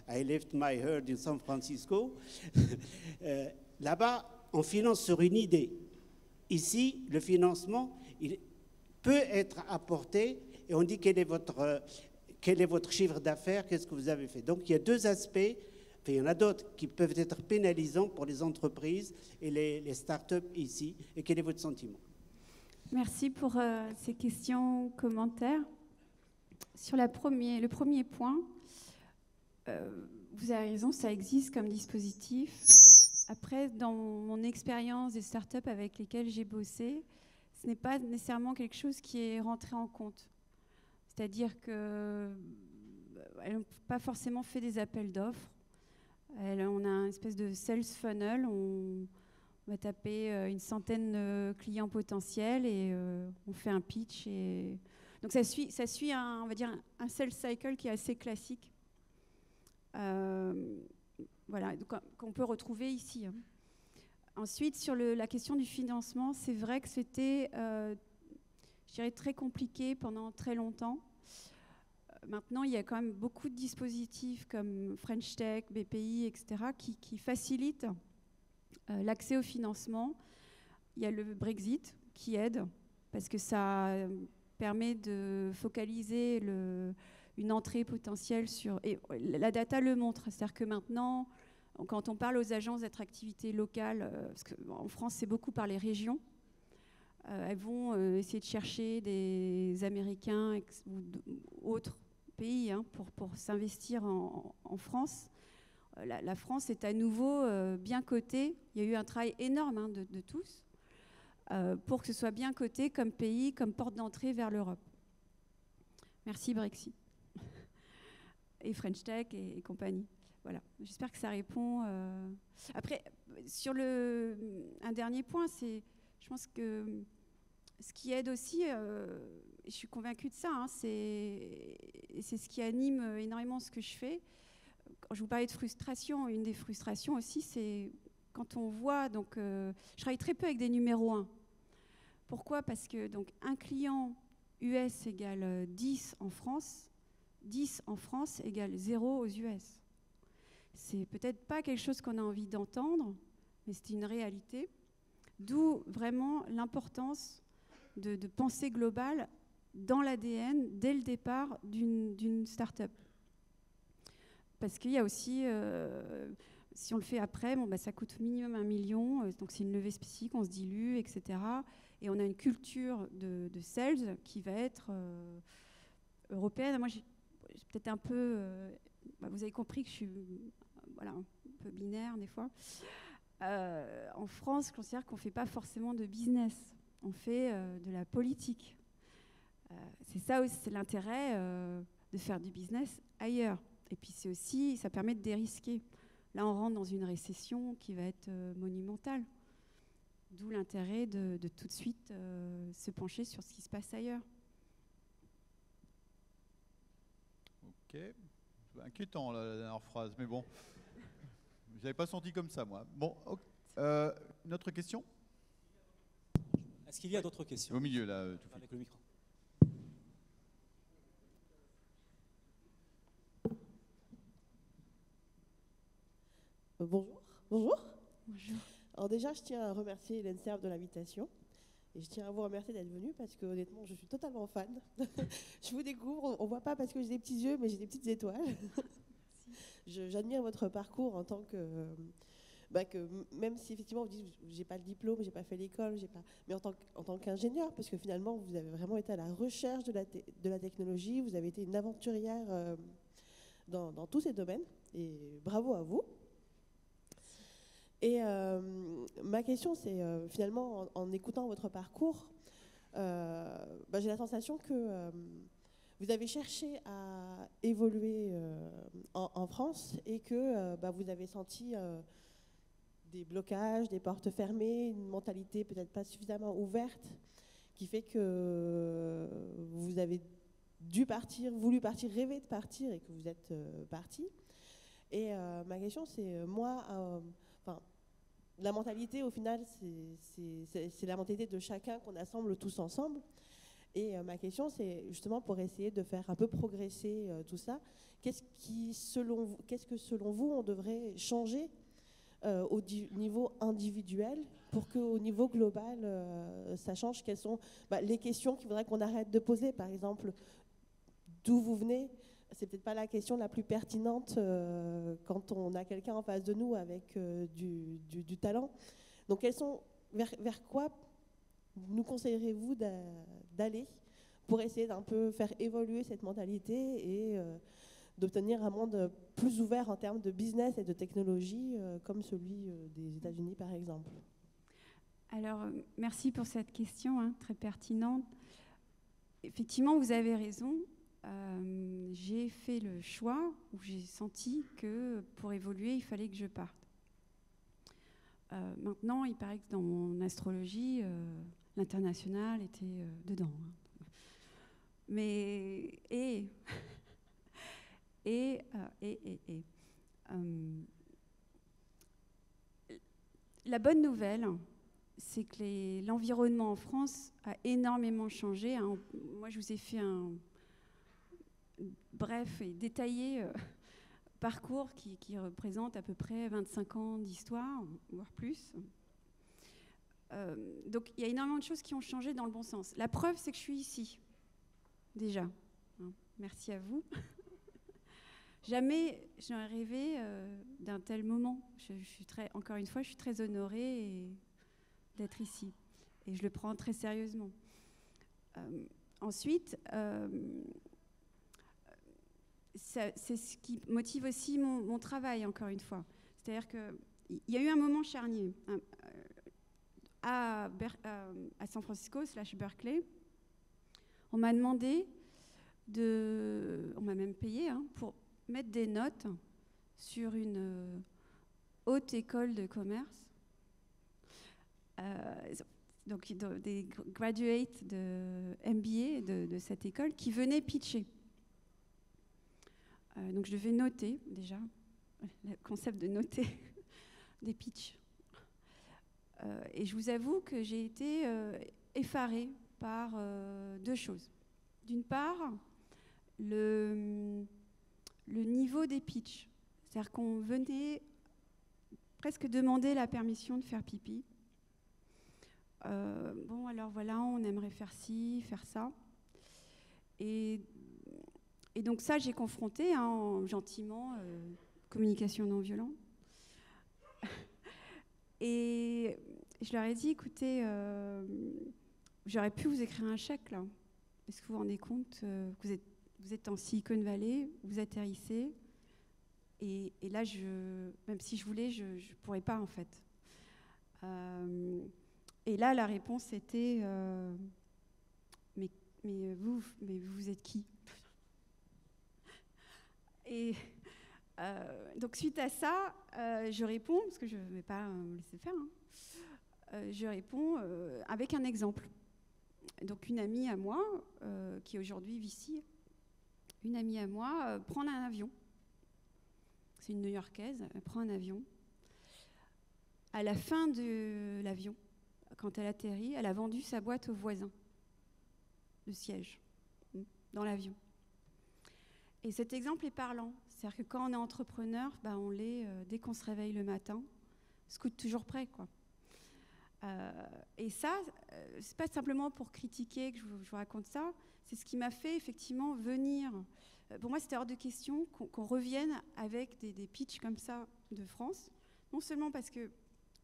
I left my heart in San Francisco, là-bas, on finance sur une idée. Ici, le financement, il peut être apporté et on dit quel est votre chiffre d'affaires, qu'est-ce que vous avez fait. Donc il y a deux aspects. Enfin, il y en a d'autres qui peuvent être pénalisants pour les entreprises et les startups ici. Et quel est votre sentiment? Merci pour ces questions, commentaires. Sur le premier point, vous avez raison, ça existe comme dispositif. Après, dans mon expérience des startups avec lesquelles j'ai bossé, ce n'est pas nécessairement quelque chose qui est rentré en compte. C'est-à-dire qu'elles n'ont pas forcément fait des appels d'offres. On a une espèce de sales funnel, on va taper une centaine de clients potentiels et on fait un pitch. Et donc ça suit on va dire un sales cycle qui est assez classique. Voilà, qu'on peut retrouver ici. Ensuite, sur la question du financement, c'est vrai que c'était, je dirais, très compliqué pendant très longtemps. Maintenant, il y a quand même beaucoup de dispositifs comme French Tech, BPI, etc., qui facilitent l'accès au financement. Il y a le Brexit qui aide, parce que ça permet de focaliser une entrée potentielle sur... Et la data le montre, c'est-à-dire que maintenant, quand on parle aux agences d'attractivité locale, parce qu'en France, c'est beaucoup par les régions, elles vont essayer de chercher des Américains ou autres pays pour s'investir en France. La France est à nouveau bien cotée. Il y a eu un travail énorme de tous pour que ce soit bien coté comme pays, comme porte d'entrée vers l'Europe. Merci Brexit et French Tech et compagnie. Voilà, j'espère que ça répond. Après, sur un dernier point, je pense que ce qui aide aussi, je suis convaincue de ça, c'est ce qui anime énormément ce que je fais, quand je vous parlais de frustration, une des frustrations aussi, c'est quand on voit, donc je travaille très peu avec des numéros 1. Pourquoi? Parce que donc, un client US égale 10 en France, 10 en France égale 0 aux US. C'est peut-être pas quelque chose qu'on a envie d'entendre, mais c'est une réalité. D'où vraiment l'importance de pensée globale dans l'ADN dès le départ d'une start-up. Parce qu'il y a aussi, si on le fait après, bon, bah, ça coûte minimum 1 million, donc c'est une levée spécifique, on se dilue, etc. Et on a une culture de sales qui va être européenne. Moi, j'ai peut-être un peu... bah, vous avez compris que je suis voilà, un peu binaire des fois. En France, je considère qu'on ne fait pas forcément de business. On fait de la politique. C'est ça aussi, c'est l'intérêt de faire du business ailleurs. Et puis c'est aussi, ça permet de dérisquer. Là, on rentre dans une récession qui va être monumentale. D'où l'intérêt de tout de suite se pencher sur ce qui se passe ailleurs. Ok. C'est inquiétant la dernière phrase, mais bon. Je n'avais pas senti comme ça, moi. Bon, okay. Une autre question? Est-ce qu'il y a d'autres questions? Au milieu, là, tout avec le micro. Bonjour. Bonjour. Bonjour. Alors déjà, je tiens à remercier Hélène Serve de l'invitation. Et je tiens à vous remercier d'être venue parce que honnêtement, je suis totalement fan. Je vous découvre, on ne voit pas parce que j'ai des petits yeux, mais j'ai des petites étoiles. J'admire votre parcours en tant que... même si effectivement vous dites j'ai pas le diplôme, j'ai pas fait l'école, mais en tant qu'ingénieur, parce que finalement vous avez vraiment été à la recherche de la technologie, vous avez été une aventurière dans tous ces domaines, et bravo à vous. Et ma question, c'est finalement, en écoutant votre parcours, j'ai la sensation que vous avez cherché à évoluer en France et que vous avez senti des blocages, des portes fermées, une mentalité peut-être pas suffisamment ouverte, qui fait que vous avez dû partir, voulu partir, rêvé de partir et que vous êtes parti. Et ma question, c'est la mentalité, au final, c'est la mentalité de chacun qu'on assemble tous ensemble. Et ma question, c'est justement pour essayer de faire un peu progresser tout ça. Qu'est-ce que, selon vous, on devrait changer au niveau individuel pour qu'au niveau global, ça change? Quelles sont les questions qu'il faudrait qu'on arrête de poser? Par exemple, d'où vous venez? C'est peut-être pas la question la plus pertinente quand on a quelqu'un en face de nous avec du talent. Donc, vers quoi nous conseillerez-vous d'aller pour essayer d'un peu faire évoluer cette mentalité et d'obtenir un monde plus ouvert en termes de business et de technologie comme celui des États-Unis, par exemple? Alors, merci pour cette question, très pertinente. Effectivement, vous avez raison. J'ai fait le choix où j'ai senti que pour évoluer, il fallait que je parte. Maintenant, il paraît que dans mon astrologie, l'international était dedans. Mais la bonne nouvelle, c'est que l'environnement en France a énormément changé. Moi, je vous ai fait un bref et détaillé parcours qui représente à peu près 25 ans d'histoire, voire plus. Donc il y a énormément de choses qui ont changé dans le bon sens. La preuve, c'est que je suis ici, déjà. Merci à vous. Jamais je n'aurais rêvé d'un tel moment. Encore une fois, je suis très honorée d'être ici. Et je le prends très sérieusement. Ensuite, c'est ce qui motive aussi mon travail, encore une fois. C'est-à-dire qu'il y a eu un moment charnier à San Francisco / Berkeley. On m'a demandé on m'a même payé pour mettre des notes sur une haute école de commerce. Donc des graduates de MBA de cette école qui venaient pitcher. Donc je devais noter déjà le concept de noter des pitchs. Et je vous avoue que j'ai été effarée par deux choses. D'une part, le niveau des pitchs. C'est-à-dire qu'on venait presque demander la permission de faire pipi. Bon, alors voilà, on aimerait faire ci, faire ça. Et donc ça, j'ai confronté gentiment, communication non violente. Et je leur ai dit, écoutez, j'aurais pu vous écrire un chèque là. Est-ce que vous vous rendez compte que vous êtes en Silicon Valley, vous atterrissez, et là, même si je voulais, je ne pourrais pas en fait. Et là, la réponse était mais vous êtes qui? Et donc suite à ça, je réponds, parce que je ne vais pas me laisser faire, je réponds avec un exemple. Donc une amie à moi, qui aujourd'hui vit ici, une amie à moi prend un avion. C'est une New-Yorkaise, elle prend un avion. À la fin de l'avion, quand elle atterrit, elle a vendu sa boîte au voisin de siège dans l'avion. Et cet exemple est parlant. C'est-à-dire que quand on est entrepreneur, on l'est dès qu'on se réveille le matin, scout toujours prêt, quoi. Et ça, c'est pas simplement pour critiquer que je vous raconte ça, c'est ce qui m'a fait effectivement venir. Pour moi, c'était hors de question qu'on revienne avec des pitchs comme ça de France. Non seulement parce que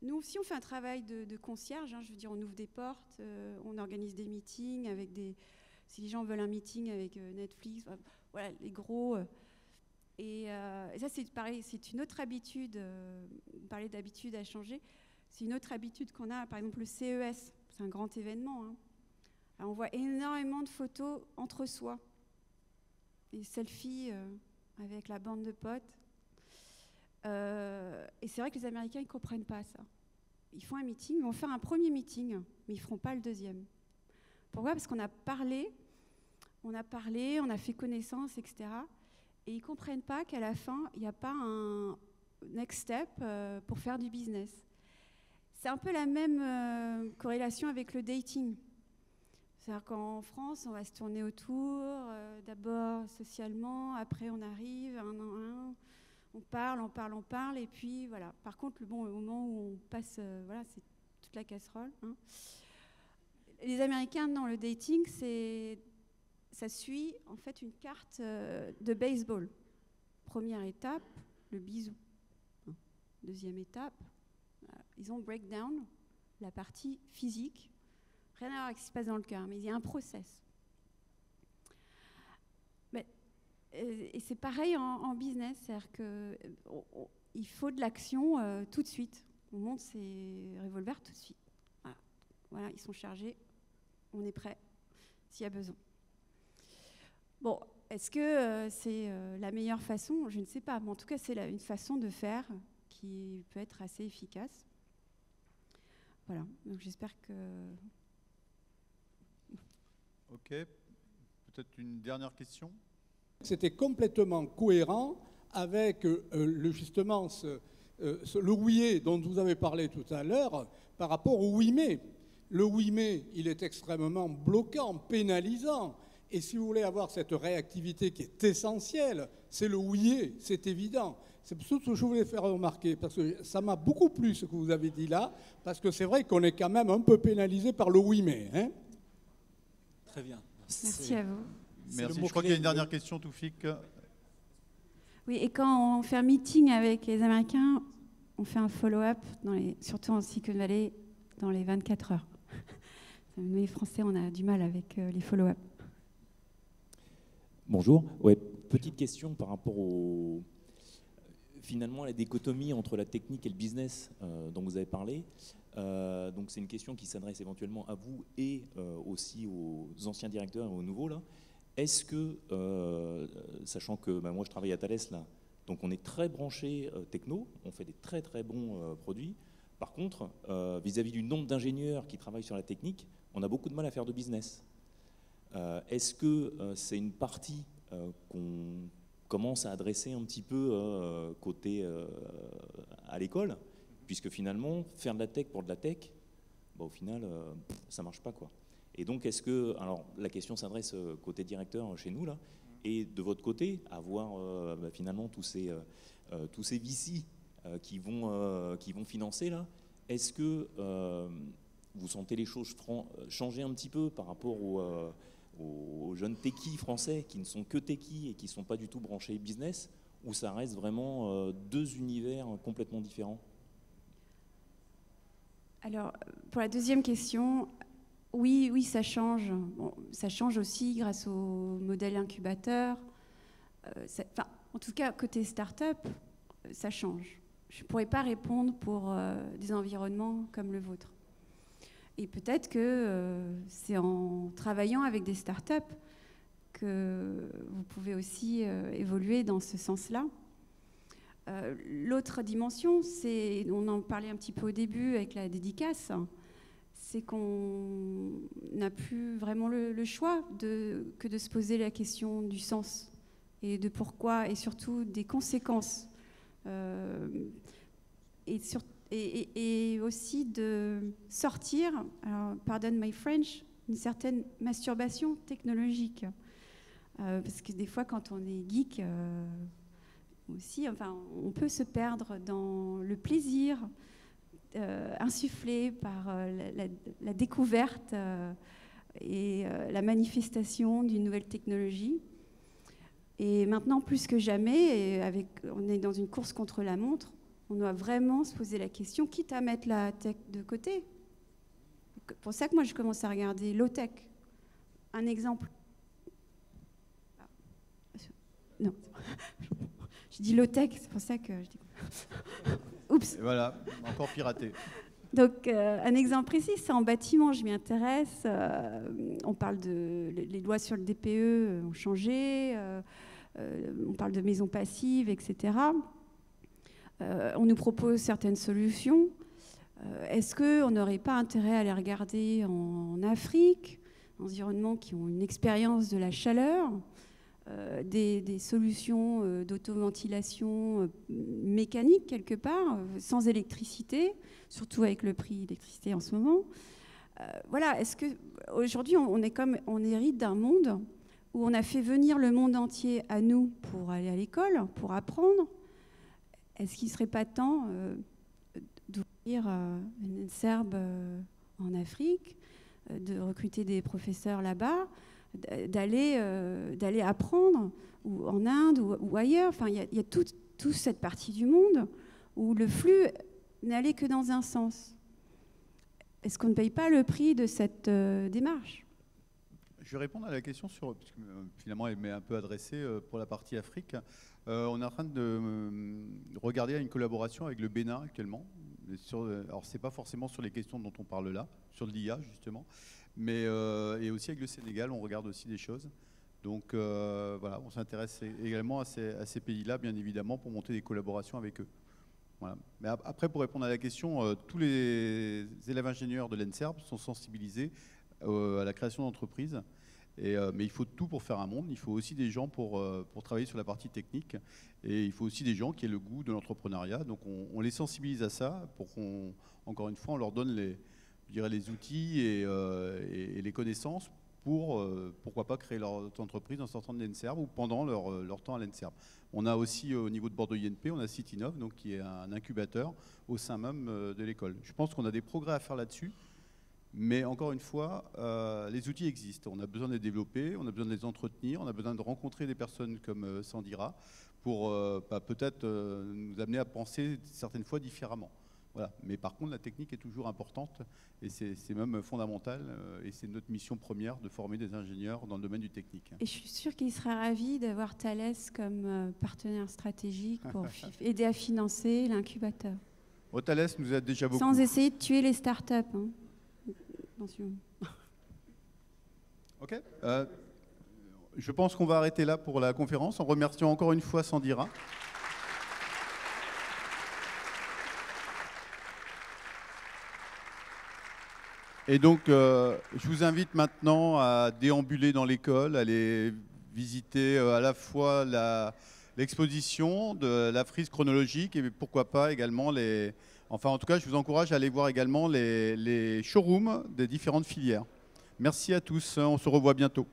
nous aussi, on fait un travail de concierge, je veux dire, on ouvre des portes, on organise des meetings avec si les gens veulent un meeting avec Netflix, voilà, les gros. Et ça, c'est pareil, c'est une autre habitude, parler d'habitude à changer, c'est une autre habitude qu'on a, par exemple le CES, c'est un grand événement. Alors, on voit énormément de photos entre soi, des selfies avec la bande de potes. Et c'est vrai que les Américains, ils ne comprennent pas ça. Ils font un meeting, ils vont faire un premier meeting, mais ils ne feront pas le deuxième. Pourquoi? Parce qu'on a parlé, on a fait connaissance, etc. Et ils ne comprennent pas qu'à la fin, il n'y a pas un next step pour faire du business. C'est un peu la même corrélation avec le dating. C'est-à-dire qu'en France, on va se tourner autour, d'abord socialement, après on arrive, on parle, et puis voilà. Par contre, le moment où on passe, voilà, c'est toute la casserole. Les Américains, dans le dating, ça suit en fait une carte de baseball. Première étape, le bisou. Deuxième étape, ils ont breakdown, la partie physique. Rien à voir avec ce qui se passe dans le cœur, mais il y a un process. Et c'est pareil en business, c'est-à-dire qu'il faut de l'action tout de suite. On monte ses revolvers tout de suite. Voilà, ils sont chargés, on est prêt s'il y a besoin. Bon, est-ce que c'est la meilleure façon? Je ne sais pas, mais en tout cas, c'est une façon de faire qui peut être assez efficace. Voilà, donc j'espère que... Ok, peut-être une dernière question. C'était complètement cohérent avec justement le oui dont vous avez parlé tout à l'heure par rapport au oui mais. Le oui mais, il est extrêmement bloquant, pénalisant. Et si vous voulez avoir cette réactivité qui est essentielle, c'est le oui, c'est évident. C'est tout ce que je voulais faire remarquer, parce que ça m'a beaucoup plu ce que vous avez dit là, parce que c'est vrai qu'on est quand même un peu pénalisé par le oui mais. Très bien. Merci à vous. Merci. Je crois qu'il y a une dernière question, Toufik. Oui, et quand on fait un meeting avec les Américains, on fait un follow-up, surtout en Silicon Valley, dans les 24 heures. Nous, les Français, on a du mal avec les follow-up. Bonjour. Ouais, petite question par rapport finalement à la dichotomie entre la technique et le business dont vous avez parlé. Donc c'est une question qui s'adresse éventuellement à vous et aussi aux anciens directeurs et aux nouveaux là. Est-ce que, sachant que moi je travaille à Thales là, donc on est très branché techno, on fait des très très bons produits. Par contre, vis-à-vis du nombre d'ingénieurs qui travaillent sur la technique, on a beaucoup de mal à faire de business. Est-ce que c'est une partie commence à adresser un petit peu côté à l'école, puisque finalement, faire de la tech pour de la tech, bah, au final, ça marche pas, quoi. Et donc, est-ce que, alors la question s'adresse côté directeur chez nous, là, et de votre côté, avoir bah, finalement tous ces VC qui vont financer, là, est-ce que vous sentez les choses changer un petit peu par rapport aux jeunes techies français qui ne sont que techies et qui ne sont pas du tout branchés business, ou ça reste vraiment deux univers complètement différents? Alors, pour la deuxième question, oui, ça change. Bon, ça change aussi grâce au modèle incubateur. En tout cas, côté start-up, ça change. Je ne pourrais pas répondre pour des environnements comme le vôtre. Et peut-être que c'est en travaillant avec des startups que vous pouvez aussi évoluer dans ce sens-là. L'autre dimension, on en parlait un petit peu au début avec la dédicace, c'est qu'on n'a plus vraiment le choix que de se poser la question du sens et de pourquoi et surtout des conséquences. Et aussi de sortir, alors, pardon my French, une certaine masturbation technologique. Parce que des fois, quand on est geek, aussi, enfin, on peut se perdre dans le plaisir insufflé par la découverte et la manifestation d'une nouvelle technologie. Et maintenant, plus que jamais, on est dans une course contre la montre, on doit vraiment se poser la question, quitte à mettre la tech de côté. C'est pour ça que moi, je commence à regarder low-tech. Un exemple. Non. Je dis low-tech, c'est pour ça que je dis... Oups. Et voilà, encore piraté. Donc, un exemple précis, c'est en bâtiment, je m'y intéresse. On parle les lois sur le DPE ont changé. On parle de maisons passives, etc. On nous propose certaines solutions. Est-ce qu'on n'aurait pas intérêt à les regarder en Afrique, environnements qui ont une expérience de la chaleur, des solutions d'autoventilation mécanique quelque part, sans électricité, surtout avec le prix de l'électricité en ce moment. Voilà, est-ce qu'aujourd'hui on hérite d'un monde où on a fait venir le monde entier à nous pour aller à l'école, pour apprendre? Est-ce qu'il ne serait pas temps d'ouvrir une NSERB en Afrique, de recruter des professeurs là-bas, d'aller apprendre ou en Inde ou ailleurs? Enfin, il y a toute cette partie du monde où le flux n'allait que dans un sens. Est-ce qu'on ne paye pas le prix de cette démarche? Je vais répondre à la question parce que finalement elle m'est un peu adressée pour la partie Afrique. On est en train de regarder à une collaboration avec le Bénin actuellement. Alors c'est pas forcément sur les questions dont on parle là, sur l'IA justement, mais et aussi avec le Sénégal, on regarde aussi des choses. Donc voilà, on s'intéresse également à ces pays-là, bien évidemment, pour monter des collaborations avec eux. Voilà. Mais après, pour répondre à la question, tous les élèves ingénieurs de l'ENSERB sont sensibilisés à la création d'entreprises. Mais il faut tout pour faire un monde. Il faut aussi des gens pour travailler sur la partie technique. Et il faut aussi des gens qui aient le goût de l'entrepreneuriat. Donc on les sensibilise à ça pour encore une fois, on leur donne les outils et les connaissances pour, pourquoi pas, créer leur entreprise en sortant de l'ENSERB ou pendant leur temps à l'ENSERB. On a aussi, au niveau de Bordeaux INP, on a Citinov, donc, qui est un incubateur au sein même de l'école. Je pense qu'on a des progrès à faire là-dessus. Mais encore une fois, les outils existent. On a besoin de les développer, on a besoin de les entretenir, on a besoin de rencontrer des personnes comme Sandira pour peut-être nous amener à penser certaines fois différemment. Voilà. Mais par contre, la technique est toujours importante et c'est même fondamental. Et c'est notre mission première de former des ingénieurs dans le domaine du technique. Et je suis sûre qu'il sera ravi d'avoir Thales comme partenaire stratégique pour aider à financer l'incubateur. Thales nous aide déjà beaucoup. Sans essayer de tuer les startups. Hein. Attention. Ok. Je pense qu'on va arrêter là pour la conférence en remerciant encore une fois Sandira. Et donc, je vous invite maintenant à déambuler dans l'école, à aller visiter à la fois l'exposition, de la frise chronologique et pourquoi pas également les... Enfin, en tout cas, je vous encourage à aller voir également les showrooms des différentes filières. Merci à tous, on se revoit bientôt.